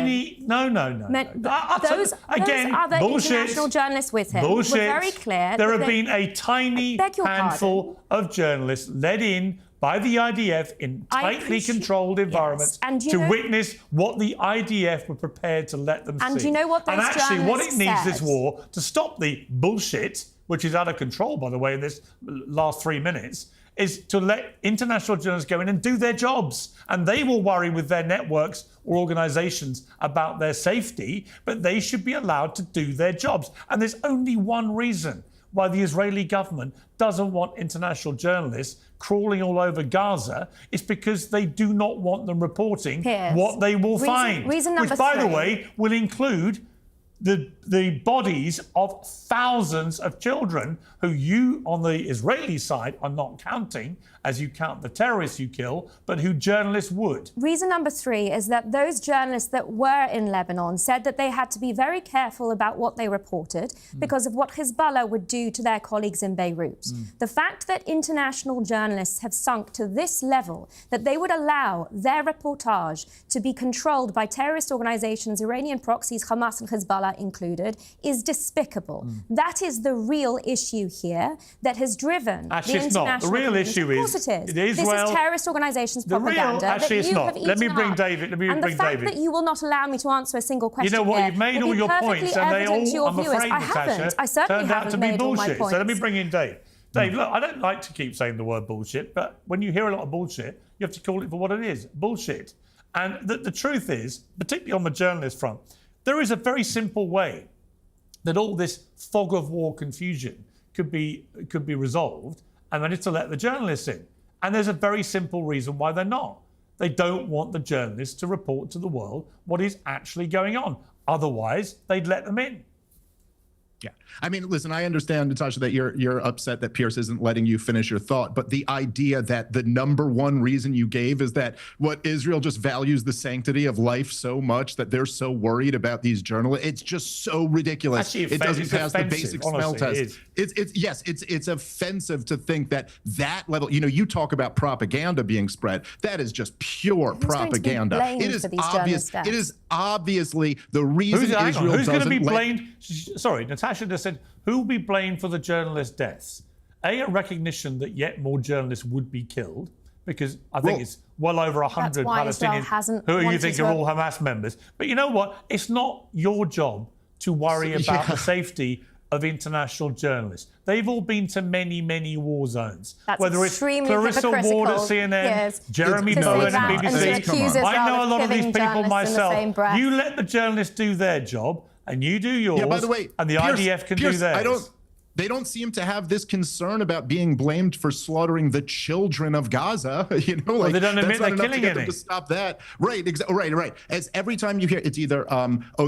There have been a tiny... Those other international journalists with him were very clear... There have been a tiny handful of journalists led in by the IDF in tightly controlled environments to witness what the IDF were prepared to let them see. And do you know what those journalists said? And actually, what it needs this war to stop the bullshit, which is out of control, by the way, in this last 3 minutes, is to let international journalists go in and do their jobs. And they will worry with their networks or organisations about their safety, but they should be allowed to do their jobs. And there's only one reason why the Israeli government doesn't want international journalists crawling all over Gaza. It's because they do not want them reporting what they will find. Which, by the way, will include the bodies of thousands of children who you, on the Israeli side, are not counting as you count the terrorists you kill, but who journalists would. Reason number 3 is that those journalists that were in Lebanon said that they had to be very careful about what they reported because of what Hezbollah would do to their colleagues in Beirut. The fact that international journalists have sunk to this level, that they would allow their reportage to be controlled by terrorist organisations, Iranian proxies, Hamas and Hezbollah, umbrella included, is despicable. That is the real issue here that has driven Actually, the it's not. international The real community. issue Of course is it is. this is terrorist organisations' propaganda. Actually, it's not. Let me bring up. David. Let me and bring the fact David. that you will not allow me to answer a single question You know what? here You've made will all be your perfectly points, and they evident to all, your I'm viewers. afraid, I Natasha, haven't. I certainly turned out haven't to be made all my bullshit. points. So let me bring in Dave. Dave, look, I don't like to keep saying the word bullshit, but when you hear a lot of bullshit, you have to call it for what it is, bullshit. And the truth is, particularly on the journalist front, there is a very simple way that all this fog of war confusion could be resolved, and that is to let the journalists in. And there's a very simple reason why they're not. They don't want the journalists to report to the world what is actually going on. Otherwise, they'd let them in. Yeah. I mean, listen, I understand, Natasha, that you're upset that Piers isn't letting you finish your thought, but the idea that the number one reason you gave is that what Israel just values the sanctity of life so much that they're so worried about these journalists, it's just so ridiculous. Actually, it doesn't pass the basic smell test. It's offensive to think that level, you talk about propaganda being spread. That is just pure propaganda. It is obvious. It is obviously the reason Israel Who's going to be doesn't blamed? Sorry, Natasha just said, who will be blamed for the journalist deaths? A recognition that yet more journalists would be killed, because I think it's well over 100 Palestinians who you think are all Hamas members. But you know what? It's not your job to worry about the safety of international journalists. They've all been to many, many war zones. That's whether it's extremely Clarissa Ward at CNN, Jeremy Bowen at BBC. I know a lot of these people myself. You let the journalists do their job, and you do yours. Yeah, by the way, and the IDF can do theirs. They don't seem to have this concern about being blamed for slaughtering the children of Gaza. They don't admit they're killing any. To stop that, right? Right. As every time you hear, it's either,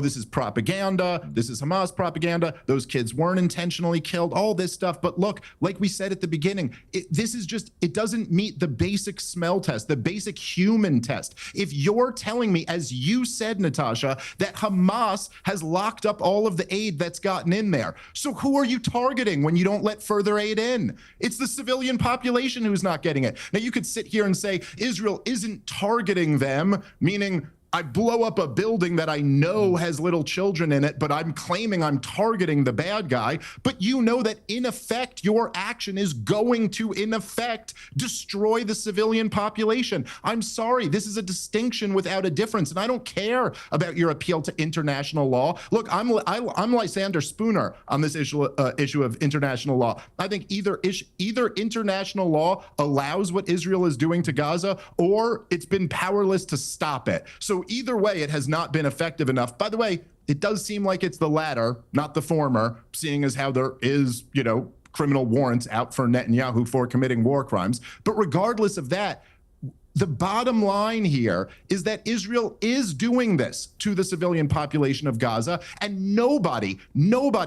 this is propaganda. This is Hamas propaganda. Those kids weren't intentionally killed. All this stuff. But look, like we said at the beginning, it doesn't meet the basic smell test, the basic human test. If you're telling me, as you said, Natasha, that Hamas has locked up all of the aid that's gotten in there, so who are you targeting when you don't let further aid in? It's the civilian population who's not getting it. Now, you could sit here and say Israel isn't targeting them, meaning I blow up a building that I know has little children in it, but I'm claiming I'm targeting the bad guy. But you know that, in effect, your action is going to, in effect, destroy the civilian population. I'm sorry, this is a distinction without a difference, and I don't care about your appeal to international law. Look, I'm Lysander Spooner on this issue of international law. I think either international law allows what Israel is doing to Gaza, or it's been powerless to stop it. So either way, it has not been effective enough. By the way, it does seem like it's the latter, not the former, seeing as how there is, criminal warrants out for Netanyahu for committing war crimes. But regardless of that, the bottom line here is that Israel is doing this to the civilian population of Gaza, and nobody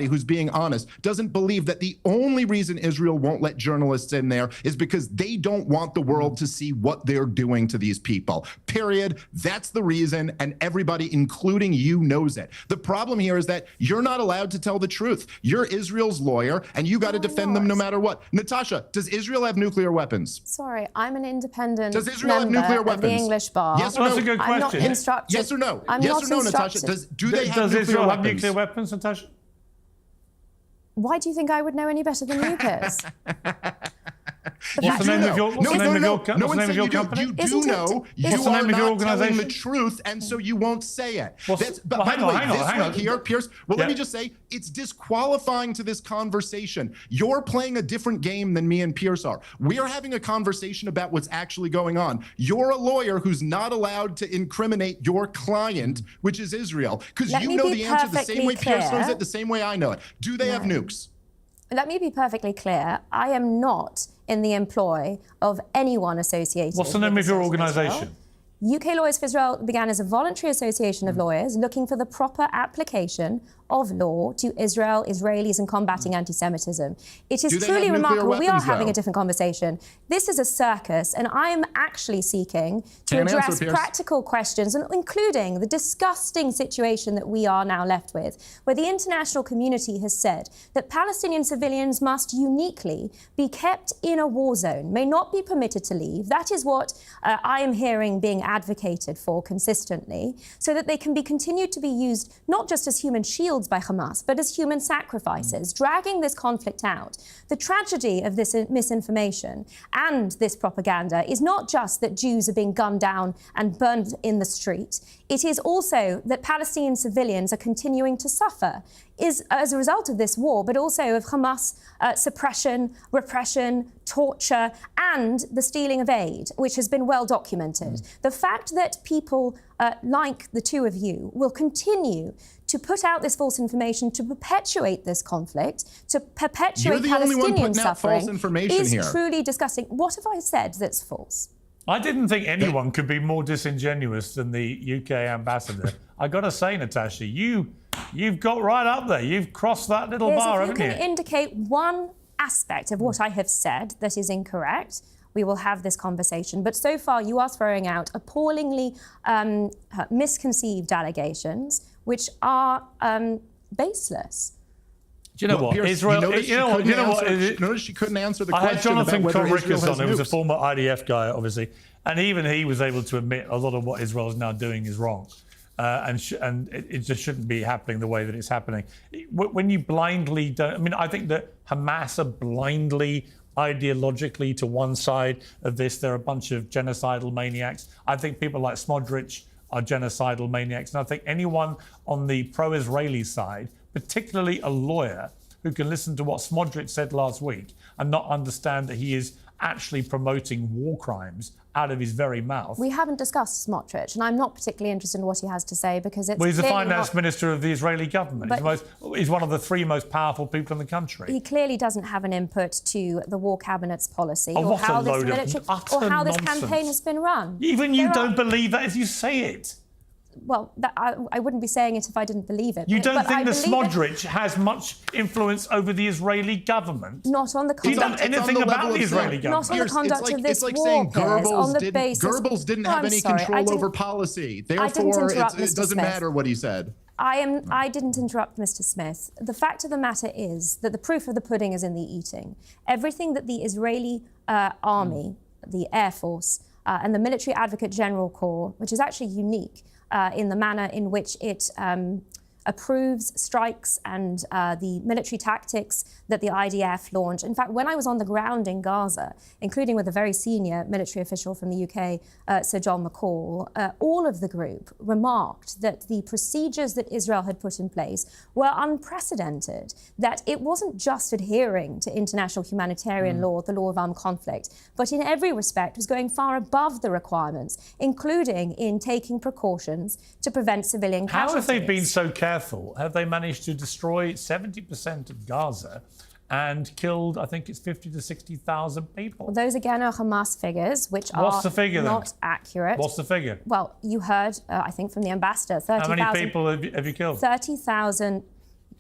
who's being honest doesn't believe that the only reason Israel won't let journalists in there is because they don't want the world to see what they're doing to these people. Period. That's the reason, and everybody, including you, knows it. The problem here is that you're not allowed to tell the truth. You're Israel's lawyer, and you got to defend them no matter what. Natasha, does Israel have nuclear weapons? Sorry, I'm an independent Does Israel have nuclear weapons? The English bar. Yes or no? That's a good question. I'm not instructed. Yes or no? I'm yes not or no, Natasha? Do they have Does nuclear Israel weapons? have nuclear weapons, Natasha? Why do you think I would know any better than you, Piers? What's the name of your company? You do know. You are not telling the truth, and so you won't say it. By the way, this right here, Piers. Well, let me just say, it's disqualifying to this conversation. You're playing a different game than me and Piers are. We're having a conversation about what's actually going on. You're a lawyer who's not allowed to incriminate your client, which is Israel, because you know the answer the same way Piers knows it, the same way I know it. Do they have nukes? Let me be perfectly clear. I am not in the employ of anyone associated. What's the name of your organisation? UK Lawyers for Israel began as a voluntary association of lawyers looking for the proper application of law to Israel, Israelis, and combating anti-Semitism. It is truly remarkable. We are having a different conversation. This is a circus, and I am actually seeking to address practical questions, including the disgusting situation that we are now left with, where the international community has said that Palestinian civilians must uniquely be kept in a war zone, may not be permitted to leave. That is what I am hearing being advocated for consistently, so that they can be continued to be used not just as human shields shields by Hamas, but as human sacrifices, dragging this conflict out. The tragedy of this misinformation and this propaganda is not just that Jews are being gunned down and burned in the street. It is also that Palestinian civilians are continuing to suffer as a result of this war, but also of Hamas suppression, repression, torture, and the stealing of aid, which has been well documented. The fact that people like the two of you will continue to put out this false information, to perpetuate this conflict, to perpetuate Palestinian suffering, is truly disgusting. What have I said that's false? I didn't think anyone could be more disingenuous than the UK ambassador. I got to say, Natasha, you've got right up there. You've crossed that little bar, haven't you? If you can indicate one aspect of what I have said that is incorrect, we will have this conversation. But so far, you are throwing out appallingly misconceived allegations, which are baseless. Do you know what? Piers, Israel. Notice she couldn't answer the question. I had Jonathan about whether Israel Conricus has on, who was a nukes. former IDF guy, obviously, and even he was able to admit a lot of what Israel is now doing is wrong, and it just shouldn't be happening the way that it's happening. When you blindly don't, I mean, I think that Hamas are blindly, ideologically to one side of this. They're a bunch of genocidal maniacs. I think people like Smodrich are genocidal maniacs, and I think anyone on the pro-Israeli side, particularly a lawyer who can listen to what Smodrich said last week and not understand that he is actually promoting war crimes out of his very mouth. We haven't discussed Smotrich, and I'm not particularly interested in what he has to say because it's. Well, he's the finance minister of the Israeli government. He's one of the three most powerful people in the country. He clearly doesn't have an input to the war cabinet's policy Oh, or what a how load this of military utter or how this nonsense. campaign has been run. Even you don't believe that if you say it. Well, I wouldn't be saying it if I didn't believe it. You don't but think I that believe Smodrich has much influence over the Israeli government? Not on the Do you know conduct. anything about the Israeli government? Not on the conduct of this it's like war, saying Piers, on the Goebbels, basis. Goebbels didn't have any control over policy. Therefore, interrupt it Mr. doesn't Smith. matter what he said. I didn't interrupt Mr. Smith. The fact of the matter is that the proof of the pudding is in the eating. Everything that the Israeli army, the Air Force, and the Military Advocate General Corps, which is actually unique in the manner in which it approves strikes and the military tactics that the IDF launched. In fact, when I was on the ground in Gaza, including with a very senior military official from the UK, Sir John McCall, all of the group remarked that the procedures that Israel had put in place were unprecedented, that it wasn't just adhering to international humanitarian law, the law of armed conflict, but in every respect was going far above the requirements, including in taking precautions to prevent civilian casualties. How have they been so careful? Have they managed to destroy 70% of Gaza and killed, I think it's 50 to 60,000 people? Well, those again are Hamas figures, which What's the figure, not then? accurate. What's the figure? Well, you heard, I think, from the ambassador, 30,000. How many people have you killed? 30,000.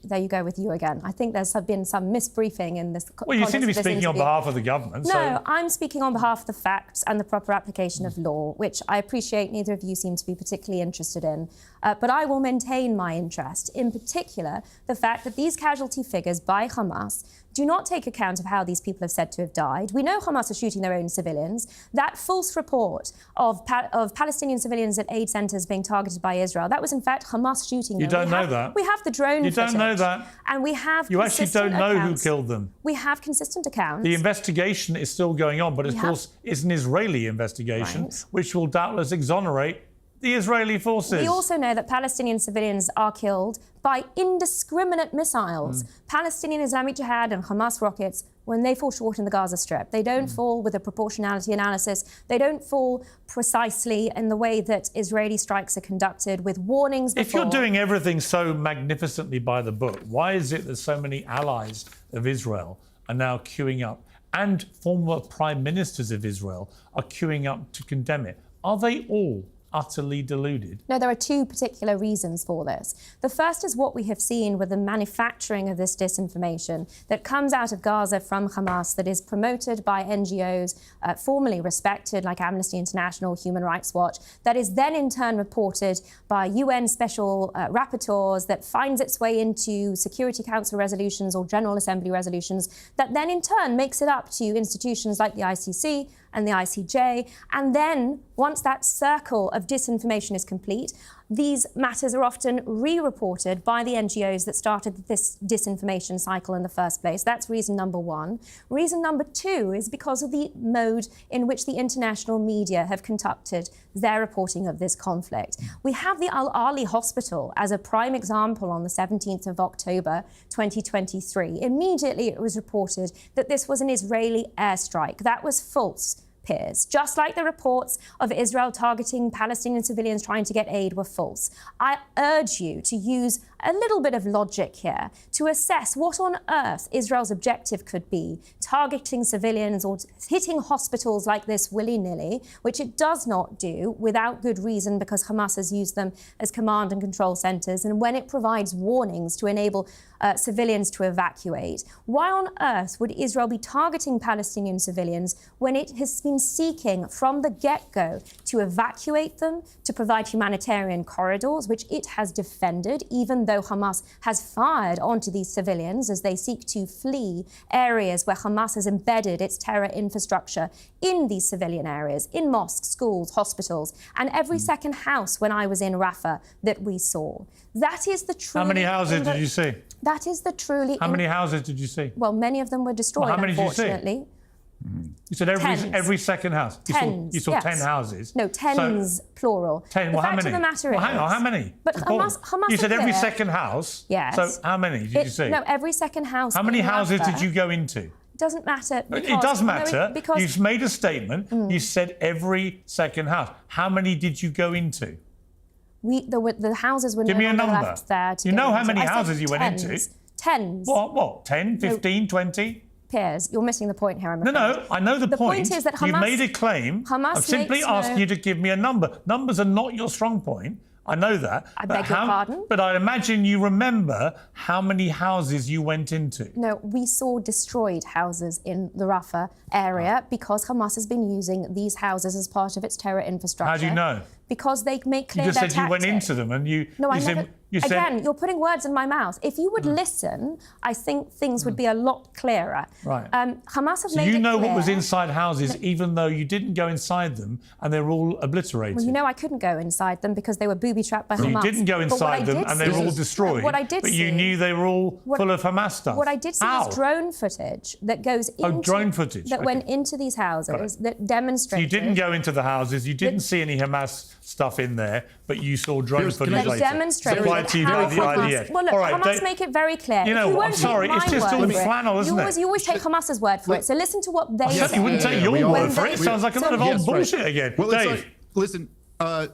There you go with you again. I think there's been some misbriefing in this. Well, you seem to be speaking on behalf of the government. No, I'm speaking on behalf of the facts and the proper application of law, which I appreciate neither of you seem to be particularly interested in. But I will maintain my interest, in particular, the fact that these casualty figures by Hamas do not take account of how these people have said to have died. We know Hamas are shooting their own civilians. That false report of Palestinian civilians at aid centres being targeted by Israel, that was in fact Hamas shooting them. You don't know that. We have the drone footage. You don't know that. And we have You actually don't know who killed them. We have consistent accounts. The investigation is still going on, but of course it's an Israeli investigation, which will doubtless exonerate the Israeli forces. We also know that Palestinian civilians are killed by indiscriminate missiles. Palestinian Islamic Jihad and Hamas rockets, when they fall short in the Gaza Strip, they don't fall with a proportionality analysis. They don't fall precisely in the way that Israeli strikes are conducted with warnings before. If you're doing everything so magnificently by the book, why is it that so many allies of Israel are now queuing up, and former prime ministers of Israel are queuing up to condemn it? Are they all utterly deluded? No, there are two particular reasons for this. The first is what we have seen with the manufacturing of this disinformation that comes out of Gaza from Hamas, that is promoted by NGOs formerly respected like Amnesty International, Human Rights Watch, that is then in turn reported by UN special rapporteurs, that finds its way into Security Council resolutions or General Assembly resolutions, that then in turn makes it up to institutions like the ICC and the ICJ. And then once that circle of of disinformation is complete. These matters are often re-reported by the NGOs that started this disinformation cycle in the first place. That's reason number one. Reason number two is because of the mode in which the international media have conducted their reporting of this conflict. We have the Al-Ali hospital as a prime example on the 17th of October 2023. Immediately it was reported that this was an Israeli airstrike. That was false, Piers. Just like the reports of Israel targeting Palestinian civilians trying to get aid were false. I urge you to use a little bit of logic here to assess what on earth Israel's objective could be, targeting civilians or hitting hospitals like this willy-nilly, which it does not do without good reason because Hamas has used them as command and control centers, and when it provides warnings to enable civilians to evacuate. Why on earth would Israel be targeting Palestinian civilians when it has been seeking from the get-go to evacuate them, to provide humanitarian corridors, which it has defended, even though Hamas has fired onto these civilians as they seek to flee areas where Hamas has embedded its terror infrastructure in these civilian areas, in mosques, schools, hospitals, and every second house when I was in Rafah that we saw. That is the truly... How many houses did you see? That is the truly... How many houses did you see? Well, many of them were destroyed, how many unfortunately. Did you see? You said every second house. Tens, you saw yes. 10 houses. No, tens, So, plural. 10. The Well, how fact many? of the matter is... Hang on, how many? But Hamas You said are every clear. second house. Yes. So how many did you see? No, every second house. How many in houses Rafah did you go into? Doesn't matter. Because, It does matter. No, because You've made a statement. You said every second house. How many did you go into? the houses were Give no me a longer number. left there to You go know how into. many I said houses you went into? Tens. What? 10, 15, 20? Piers, you're missing the point here, I'm No, afraid. no, I know the The point is that You've Hamas- made a claim. Hamas I've simply makes asked no- you to give me a number. Numbers are not your strong point. I know that. I But beg your pardon? But I imagine you remember how many houses you went into. No, we saw destroyed houses in the Rafah area because Hamas has been using these houses as part of its terror infrastructure. How do you know? Because they make clear You just their said you went tactic. into them and you... No, you I said, never... You said, Again, you're putting words in my mouth. If you would listen, I think things would be a lot clearer. Right. Hamas have So made you it know clear... what was inside houses, even though you didn't go inside them, and they're all obliterated. Well, you know I couldn't go inside them because they were booby-trapped by So Hamas. you didn't go But what I inside them, did and they were see- all destroyed. What I did but you see- knew they were all full of Hamas stuff. What I did see How? was drone footage that goes into... drone footage, That okay. went into these houses that So demonstrated... you didn't go into the houses, you didn't see any Hamas stuff in there, but you saw drone Here's- footage can I That just- later. demonstrated Supplied to you how by the Hamas... IDF. Well, look, All right, Hamas Dave- make it very clear. You know If what, I'm won't sorry, take it's my just word all for it, flannel, isn't it? You always take Hamas's word for it. So listen to what they I certainly wouldn't take your we all- word for it. It When sounds like a lot of Yes, old right. bullshit again. Well, it's Dave. like, listen,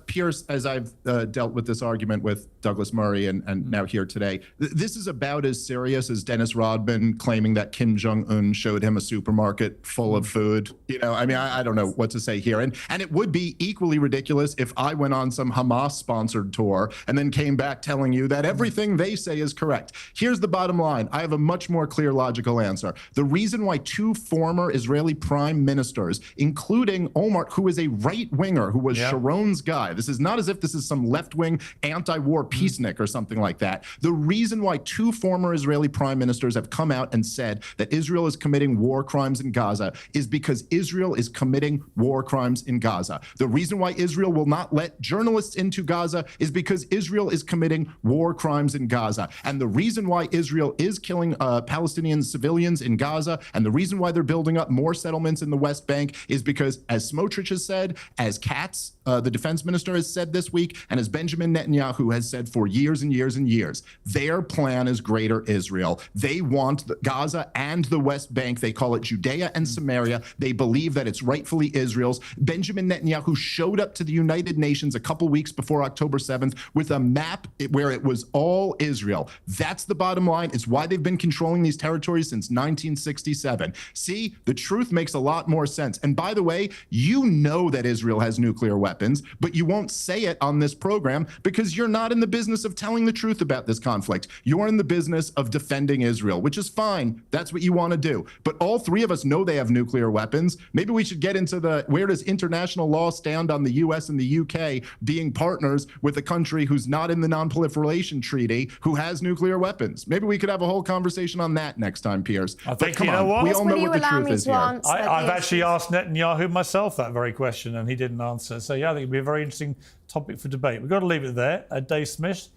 Piers, as I've dealt with this argument with Douglas Murray and now here today, this is about as serious as Dennis Rodman claiming that Kim Jong-un showed him a supermarket full of food. You know, I mean, I don't know what to say here. And it would be equally ridiculous if I went on some Hamas-sponsored tour and then came back telling you that everything they say is correct. Here's the bottom line. I have a much more clear, logical answer. The reason why two former Israeli prime ministers, including Olmert, who is a right-winger, who was Sharon's guy. This is not as if this is some left-wing anti-war peacenik or something like that. The reason why two former Israeli prime ministers have come out and said that Israel is committing war crimes in Gaza is because Israel is committing war crimes in Gaza. The reason why Israel will not let journalists into Gaza is because Israel is committing war crimes in Gaza. And the reason why Israel is killing Palestinian civilians in Gaza, and the reason why they're building up more settlements in the West Bank is because, as Smotrich has said, as Katz, the defense minister, has said this week, and as Benjamin Netanyahu has said for years and years and years, their plan is greater Israel. They want Gaza and the West Bank. They call it Judea and Samaria. They believe that it's rightfully Israel's. Benjamin Netanyahu showed up to the United Nations a couple weeks before October 7th with a map where it was all Israel. That's the bottom line. It's why they've been controlling these territories since 1967. See, the truth makes a lot more sense. And by the way, you know that Israel has nuclear weapons, but you won't say it on this program because you're not in the business of telling the truth about this conflict. You're in the business of defending Israel, which is fine. That's what you want to do. But all three of us know they have nuclear weapons. Maybe we should get into the where does international law stand on the US and the UK being partners with a country who's not in the non-proliferation treaty, who has nuclear weapons. Maybe we could have a whole conversation on that next time, Piers. I think, but come you know on, what? we all Will know you what the allow truth me is to here. answer I've the actually issues? asked Netanyahu myself that very question, and he didn't answer. So yeah, I think it'd be be a very interesting topic for debate. We've got to leave it there. Dave Smith,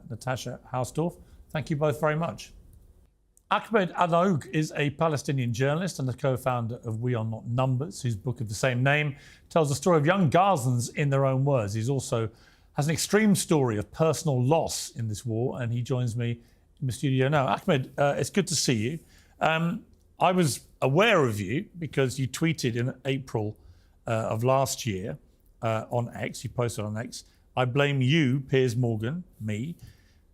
Natasha Hausdorff, thank you both very much. Ahmed Anoug is a Palestinian journalist and the co-founder of We Are Not Numbers, whose book of the same name tells the story of young Gazans in their own words. He's also has an extreme story of personal loss in this war, and he joins me in the studio now. Ahmed, it's good to see you. I was aware of you because you tweeted in April of last year on X, you posted on X, I blame you, Piers Morgan, me,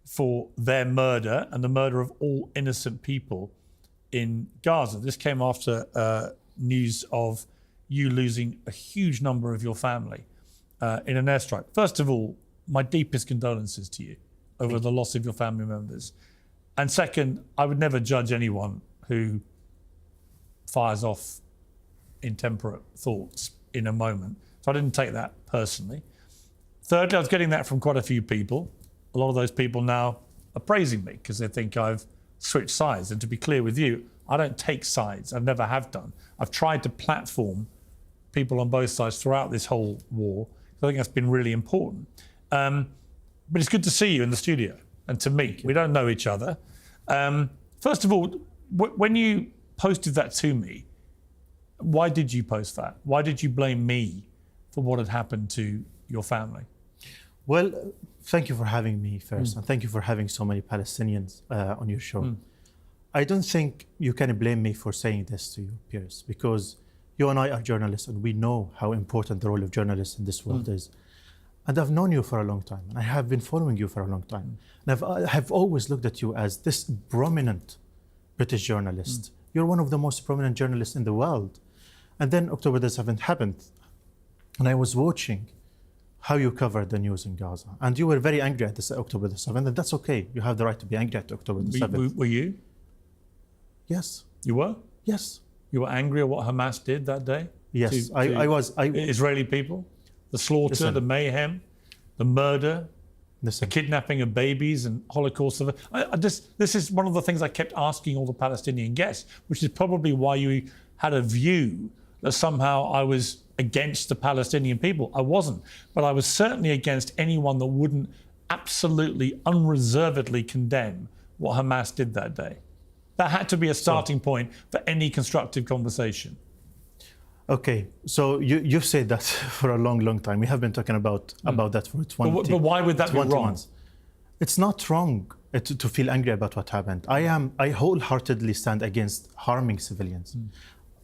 for their murder and the murder of all innocent people in Gaza. This came after news of you losing a huge number of your family in an airstrike. First of all, my deepest condolences to you over the loss of your family members. And second, I would never judge anyone who fires off intemperate thoughts in a moment. So I didn't take that personally. Thirdly, I was getting that from quite a few people. A lot of those people now are praising me because they think I've switched sides. And to be clear with you, I don't take sides. I never have done. I've tried to platform people on both sides throughout this whole war. I think that's been really important. But it's good to see you in the studio and to meet. We don't know each other. First of all, when you posted that to me, why did you post that? Why did you blame me for what had happened to your family? Well, thank you for having me first, and thank you for having so many Palestinians on your show. I don't think you can blame me for saying this to you, Piers, because you and I are journalists and we know how important the role of journalists in this world is. And I've known you for a long time, and I have been following you for a long time. And I have always looked at you as this prominent British journalist. You're one of the most prominent journalists in the world. And then October the 7th happened, and I was watching how you covered the news in Gaza. And you were very angry at this October the 7th, and that's okay. You have the right to be angry at October the 7th. Were you? Yes. You were? Yes. You were angry at what Hamas did that day? Yes, I was. Israeli people? The slaughter, the mayhem, the murder, the kidnapping of babies and Holocaust. This is one of the things I kept asking all the Palestinian guests, which is probably why you had a view that somehow I was against the Palestinian people. I wasn't, but I was certainly against anyone that wouldn't absolutely, unreservedly condemn what Hamas did that day. That had to be a starting point for any constructive conversation. Okay, so you've said that for a long, long time. We have been talking about that for 20 But why would that be wrong? Months. It's not wrong to feel angry about what happened. I wholeheartedly stand against harming civilians.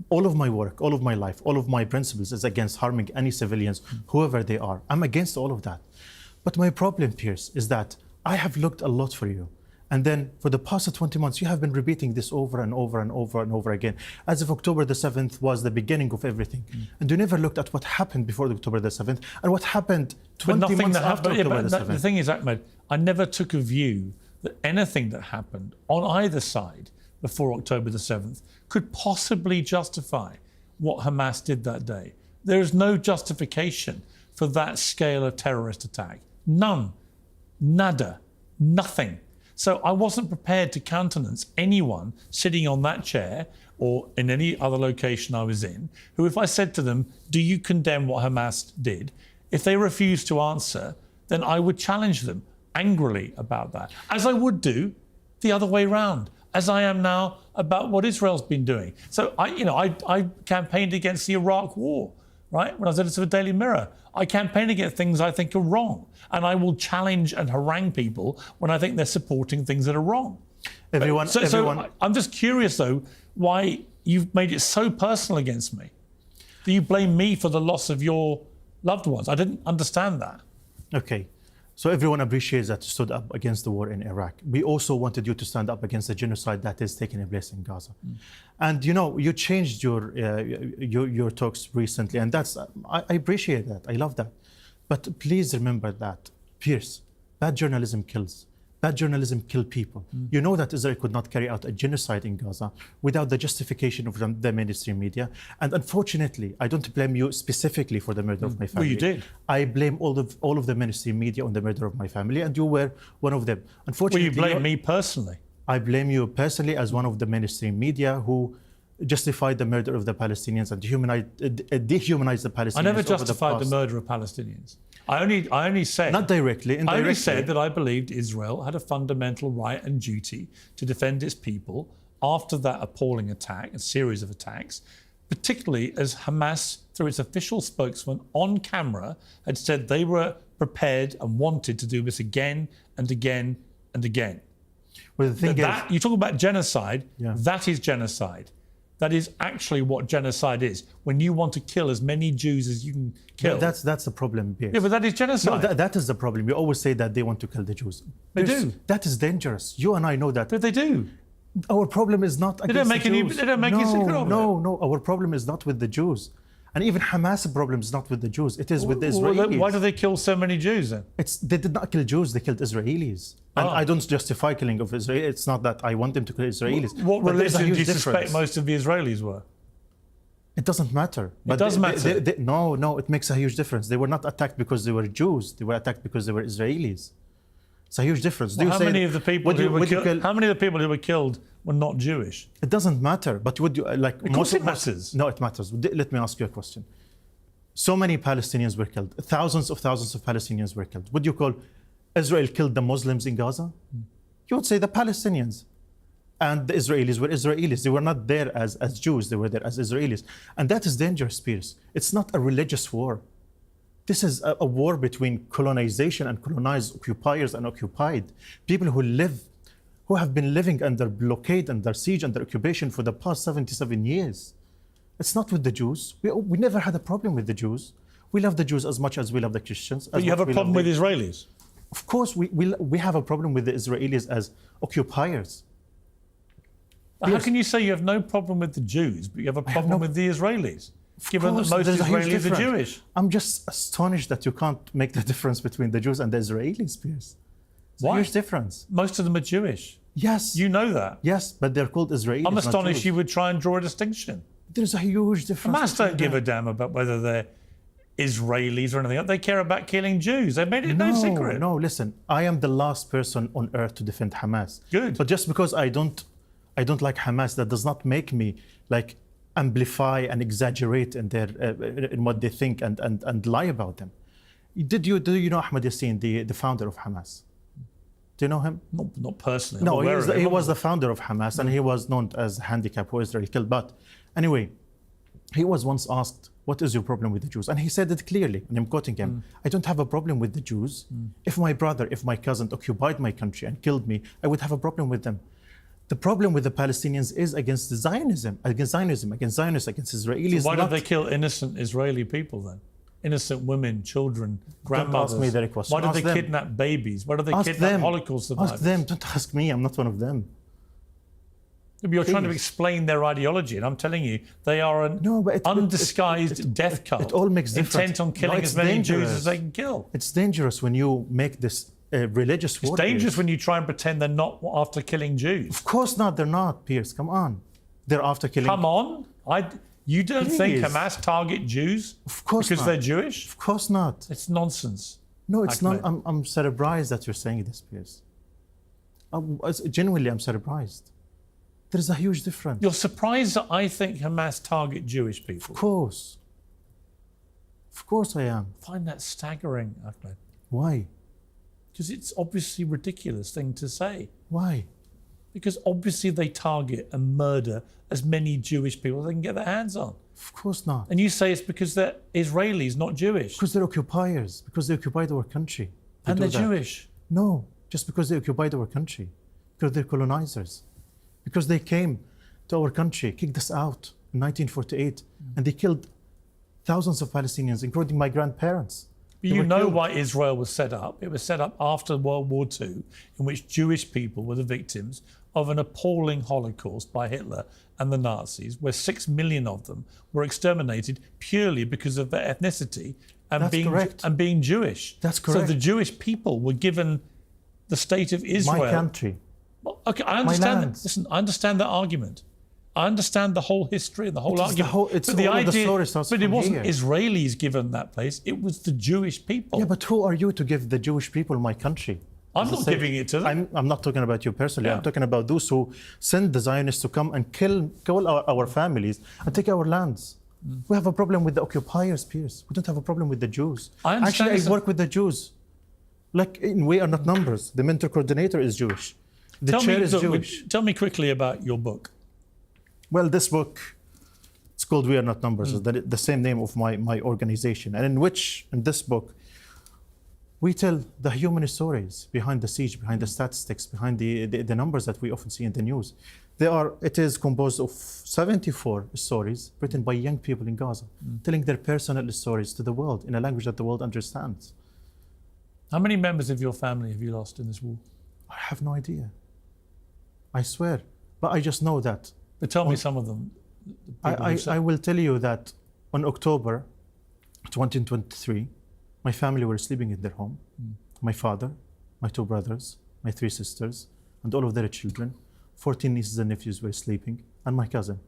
All of my work, all of my life, all of my principles is against harming any civilians, whoever they are. I'm against all of that. But my problem, Piers, is that I have looked a lot for you. And then for the past 20 months, you have been repeating this over and over and over and over again, as if October the 7th was the beginning of everything. And you never looked at what happened before October the 7th and what happened 20 months after October the 7th. The thing is, Ahmed, I never took a view that anything that happened on either side before October the 7th could possibly justify what Hamas did that day. There is no justification for that scale of terrorist attack. None. Nada. Nothing. So I wasn't prepared to countenance anyone sitting on that chair or in any other location I was in, who if I said to them, do you condemn what Hamas did? If they refused to answer, then I would challenge them angrily about that, as I would do the other way round, as I am now about what Israel's been doing. So I campaigned against the Iraq war, right? When I was editor of the Daily Mirror, I campaign against things I think are wrong. And I will challenge and harangue people when I think they're supporting things that are wrong. So I'm just curious, though, why you've made it so personal against me. Do you blame me for the loss of your loved ones? I didn't understand that. Okay. So everyone appreciates that you stood up against the war in Iraq. We also wanted you to stand up against the genocide that is taking place in Gaza. And you changed your talks recently, and I appreciate that. I love that. But please remember that, Piers, bad journalism kills. Bad journalism kills people. You know that Israel could not carry out a genocide in Gaza without the justification of the mainstream media. And unfortunately, I don't blame you specifically for the murder of my family. Well, you did. I blame all of the mainstream media on the murder of my family, and you were one of them. Unfortunately, well, you blame me personally. I blame you personally as one of the mainstream media who justify the murder of the Palestinians and dehumanize the Palestinians. I never over justified the murder of Palestinians. I only said... Not directly, indirectly. I only said that I believed Israel had a fundamental right and duty to defend its people after that appalling attack, a series of attacks, particularly as Hamas, through its official spokesman on camera, had said they were prepared and wanted to do this again and again and again. Well, the thing is, you talk about genocide, Yeah. that is genocide. That is actually what genocide is. When you want to kill as many Jews as you can kill. that's the problem, Piers. Yeah, but that is genocide. No, that is the problem. You always say that they want to kill the Jews. They Piers, do. That is dangerous. You and I know that. But they do. Our problem is not against the Jews. They don't make any secret of it. No. Our problem is not with the Jews. And even Hamas' problem is not with the Jews. It is with the Israelis. Why do they kill so many Jews then? They did not kill Jews. They killed Israelis. And I don't justify killing of Israel. It's not that I want them to kill Israelis. What But there's a religion do you huge suspect difference. most of the Israelis were? It doesn't matter. It does matter. No, it makes a huge difference. They were not attacked because they were Jews. They were attacked because they were Israelis. It's a huge difference. How many of the people who were killed were not Jewish? It doesn't matter. But would you like? Of course it matters. No, it matters. Let me ask you a question. So many Palestinians were killed. Thousands of Palestinians were killed. Would you call Israel killed the Muslims in Gaza? You would say the Palestinians. And the Israelis were Israelis. They were not there as Jews. They were there as Israelis. And that is dangerous, Piers. It's not a religious war. This is a war between colonization and colonized, occupiers and occupied. People who have been living under blockade, under siege, under occupation for the past 77 years. It's not with the Jews. We never had a problem with the Jews. We love the Jews as much as we love the Christians. But you have a problem with Israelis? Of course, we have a problem with the Israelis as occupiers. How can you say you have no problem with the Jews, but you have a problem with the Israelis, given that most Israelis are Jewish? I'm just astonished that you can't make the difference between the Jews and the Israelis, Piers. It's a huge difference. Most of them are Jewish. Yes. You know that. Yes, but they're called Israelis. I'm astonished not you would try and draw a distinction. There's a huge difference. Hamas don't give a damn about whether they're Israelis or anything else. They care about killing Jews. They made it no secret. No, listen. I am the last person on earth to defend Hamas. Good. But just because I don't like Hamas, that does not make me like amplify and exaggerate in their in what they think and lie about them. Do you know Ahmed Yassin, the founder of Hamas? Do you know him? Not personally. No, he was the founder of Hamas, and he was known as handicap who Israel killed. But anyway, he was once asked, what is your problem with the Jews? And he said it clearly, and I'm quoting him, I don't have a problem with the Jews. If my brother, if my cousin occupied my country and killed me, I would have a problem with them. The problem with the Palestinians is against Zionism, against Zionists, against Israelis. So why did they kill innocent Israeli people then? Innocent women, children, grandmothers. Don't ask me that question. Why did they kidnap babies? Why did they kidnap Holocaust survivors? Ask them. Don't ask me. I'm not one of them. You're trying to explain their ideology, and I'm telling you, they are an undisguised death cult. It all makes difference. Intent on killing as many Jews as they can kill. It's dangerous when you make this religious war. It's dangerous when you try and pretend they're not after killing Jews. Of course not. They're not, Piers. Come on. They're after killing. Come on. You don't think Hamas target Jews? Of course because not. They're Jewish? Of course not. It's nonsense. No, it's not. I'm surprised that you're saying this, Piers. Genuinely, I'm surprised. There's a huge difference. You're surprised that I think Hamas target Jewish people? Of course. Of course I am. I find that staggering, Ahmed. Why? Because it's obviously a ridiculous thing to say. Why? Because obviously they target and murder as many Jewish people as they can get their hands on. Of course not. And you say it's because they're Israelis, not Jewish. Because they're occupiers. Because they occupied our country. And they're Jewish. No, just because they occupied our country. Because they're colonizers. Because they came to our country, kicked us out in 1948, and they killed thousands of Palestinians, including my grandparents. But you know why Israel was set up. It was set up after World War II, in which Jewish people were the victims of an appalling Holocaust by Hitler and the Nazis, where 6 million of them were exterminated purely because of their ethnicity and being Jewish. That's correct. So the Jewish people were given the state of Israel. My country. Well, okay, I understand that. Listen, I understand that argument. I understand the whole history and the whole argument. But it wasn't Israelis given that place. It was the Jewish people. Yeah, but who are you to give the Jewish people my country? I'm not giving it to them. I'm not talking about you personally. Yeah. I'm talking about those who send the Zionists to come and kill our families and take our lands. We have a problem with the occupiers, Piers. We don't have a problem with the Jews. I understand. Actually, I work with the Jews. Like, we are not numbers. The mentor coordinator is Jewish. The chair is Jewish. Tell me quickly about your book. Well, this book, it's called We Are Not Numbers. It's the same name of my organization. And in this book, we tell the human stories behind the siege, behind the statistics, behind the numbers that we often see in the news. It is composed of 74 stories written by young people in Gaza, telling their personal stories to the world in a language that the world understands. How many members of your family have you lost in this war? I have no idea. I swear. But I just know that. But tell me some of them. I will tell you that on October 2023, my family were sleeping in their home. My father, my 2 brothers, my 3 sisters, and all of their children. 14 nieces and nephews were sleeping, and my cousin.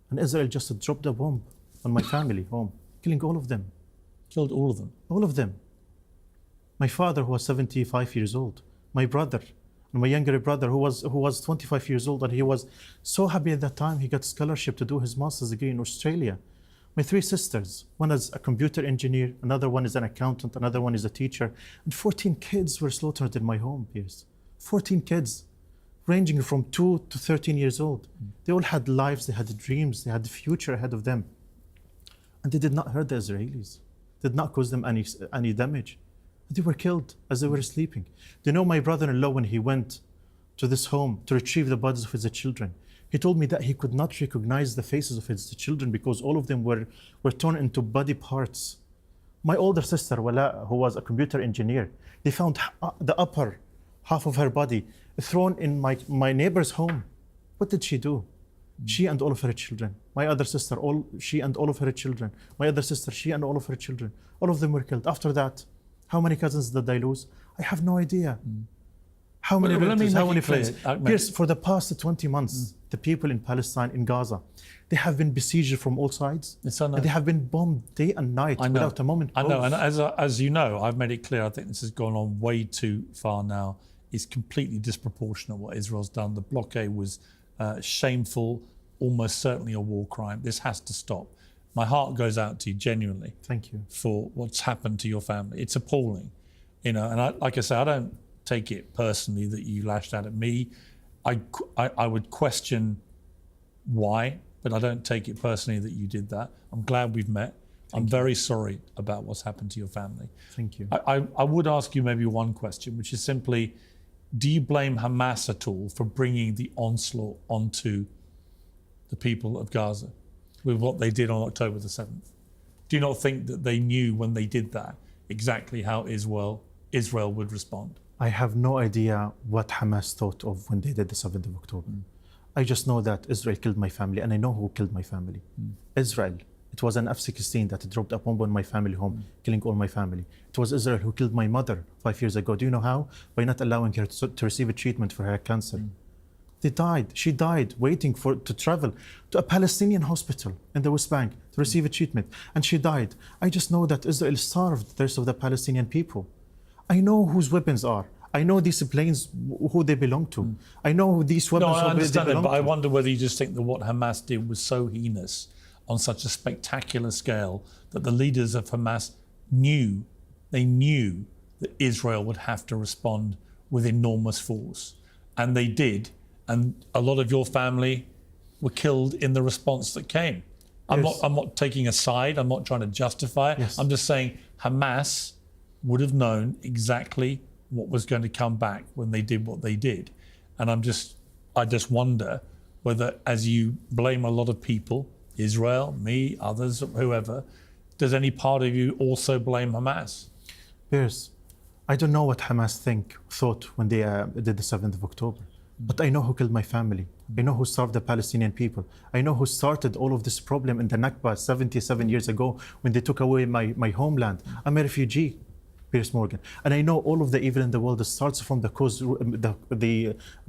And Israel just dropped a bomb on my family home, killing all of them. Killed all of them? All of them. My father, who was 75 years old, my brother, and my younger brother, who was 25 years old, and he was so happy at that time he got a scholarship to do his master's degree in Australia. My 3 sisters, one is a computer engineer, another one is an accountant, another one is a teacher, and 14 kids were slaughtered in my home, Piers. 14 kids, ranging from 2 to 13 years old. They all had lives, they had dreams, they had the future ahead of them. And they did not hurt the Israelis, did not cause them any damage. They were killed as they were sleeping. Do you know my brother-in-law, when he went to this home to retrieve the bodies of his children, he told me that he could not recognize the faces of his children because all of them were torn into body parts. My older sister, Wala, who was a computer engineer, they found the upper half of her body thrown in my neighbor's home. What did she do? She and all of her children. My other sister, she and all of her children. My other sister, she and all of her children. All of them were killed. After that, how many cousins did I lose? I have no idea. How many relatives, how many friends? Yes, for the past 20 months, the people in Palestine, in Gaza, they have been besieged from all sides. And they have been bombed day and night without a moment. I know, and as you know, I've made it clear, I think this has gone on way too far now. It's completely disproportionate what Israel's done. The blockade was shameful, almost certainly a war crime. This has to stop. My heart goes out to you, genuinely. Thank you. For what's happened to your family. It's appalling, and like I say, I don't take it personally that you lashed out at me. I would question why, but I don't take it personally that you did that. I'm glad we've met. I'm very sorry about what's happened to your family. Thank you. I would ask you maybe one question, which is simply, do you blame Hamas at all for bringing the onslaught onto the people of Gaza with what they did on October the 7th? Do you not think that they knew when they did that exactly how Israel would respond? I have no idea what Hamas thought of when they did the 7th of October. I just know that Israel killed my family, and I know who killed my family. Israel. It was an F-16 that dropped a bomb on my family home, killing all my family. It was Israel who killed my mother 5 years ago. Do you know how? By not allowing her to receive a treatment for her cancer. They died. She died waiting to travel to a Palestinian hospital in the West Bank to receive a treatment, and she died. I just know that Israel starved the rest of the Palestinian people. I know whose weapons are. I know these planes, who they belong to. I know who these weapons I understand they it, belong but to. I wonder whether you just think that what Hamas did was so heinous on such a spectacular scale that the leaders of Hamas knew that Israel would have to respond with enormous force. And they did. And a lot of your family were killed in the response that came. I'm not taking a side. I'm not trying to justify it. Yes. I'm just saying Hamas would have known exactly what was going to come back when they did what they did. And I just wonder whether, as you blame a lot of people, Israel, me, others, whoever, does any part of you also blame Hamas? Piers, I don't know what Hamas thought when they did the 7th of October. But I know who killed my family. I know who starved the Palestinian people. I know who started all of this problem in the Nakba 77 years ago when they took away my homeland. I'm a refugee, Piers Morgan. And I know all of the evil in the world starts from the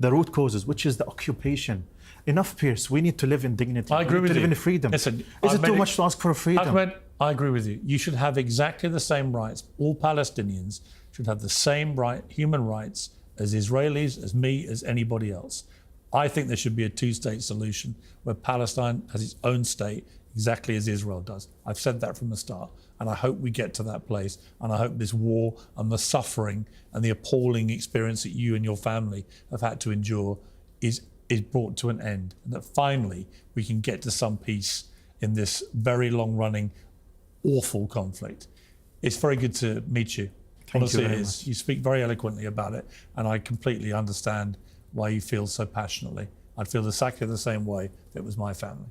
root causes, which is the occupation. Enough, Piers. We need to live in dignity. I agree with you. To live in freedom. Listen, is it too much to ask for freedom? Ahmed, I agree with you. You should have exactly the same rights. All Palestinians should have the same human rights as Israelis, as me, as anybody else. I think there should be a two-state solution where Palestine has its own state, exactly as Israel does. I've said that from the start, and I hope we get to that place, and I hope this war and the suffering and the appalling experience that you and your family have had to endure is brought to an end, and that finally we can get to some peace in this very long-running, awful conflict. It's very good to meet you. Honestly, it is. You speak very eloquently about it, and I completely understand why you feel so passionately. I'd feel exactly the same way if it was my family.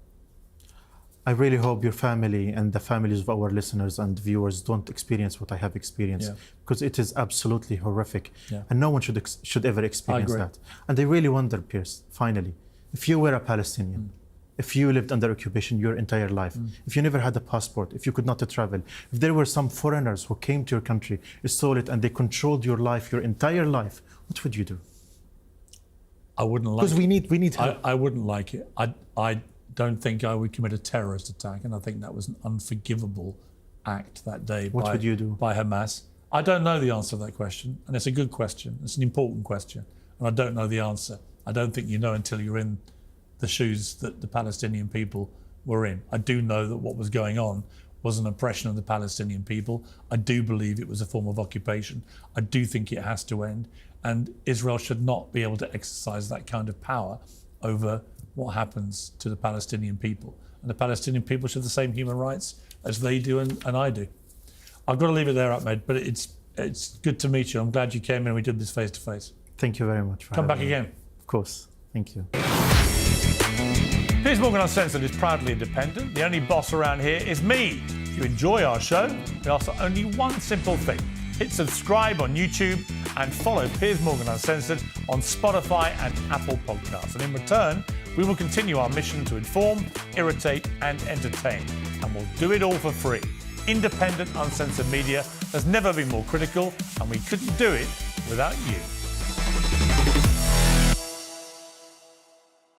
I really hope your family and the families of our listeners and viewers don't experience what I have experienced, because it is absolutely horrific, and no one should ever experience that. And I really wonder, Piers, finally, if you were a Palestinian, if you lived under occupation your entire life, if you never had a passport, if you could not travel, if there were some foreigners who came to your country, stole it, and they controlled your life, your entire life, what would you do? I wouldn't like it. Because we need help. I wouldn't like it. I don't think I would commit a terrorist attack, and I think that was an unforgivable act that day What would you do? By Hamas. I don't know the answer to that question, and it's a good question. It's an important question, and I don't know the answer. I don't think you know until you're in the shoes that the Palestinian people were in. I do know that what was going on was an oppression of the Palestinian people. I do believe it was a form of occupation. I do think it has to end, and Israel should not be able to exercise that kind of power over what happens to the Palestinian people. And the Palestinian people should have the same human rights as they do and I do. I've got to leave it there, Ahmed, but it's good to meet you. I'm glad you came in and we did this face to face. Thank you very much for Come back having me. again. Of course. Thank you. Piers Morgan Uncensored is proudly independent. The only boss around here is me. If you enjoy our show, we ask for only one simple thing. Hit subscribe on YouTube and follow Piers Morgan Uncensored on Spotify and Apple Podcasts. And in return, we will continue our mission to inform, irritate and entertain. And we'll do it all for free. Independent, uncensored media has never been more critical, and we couldn't do it without you.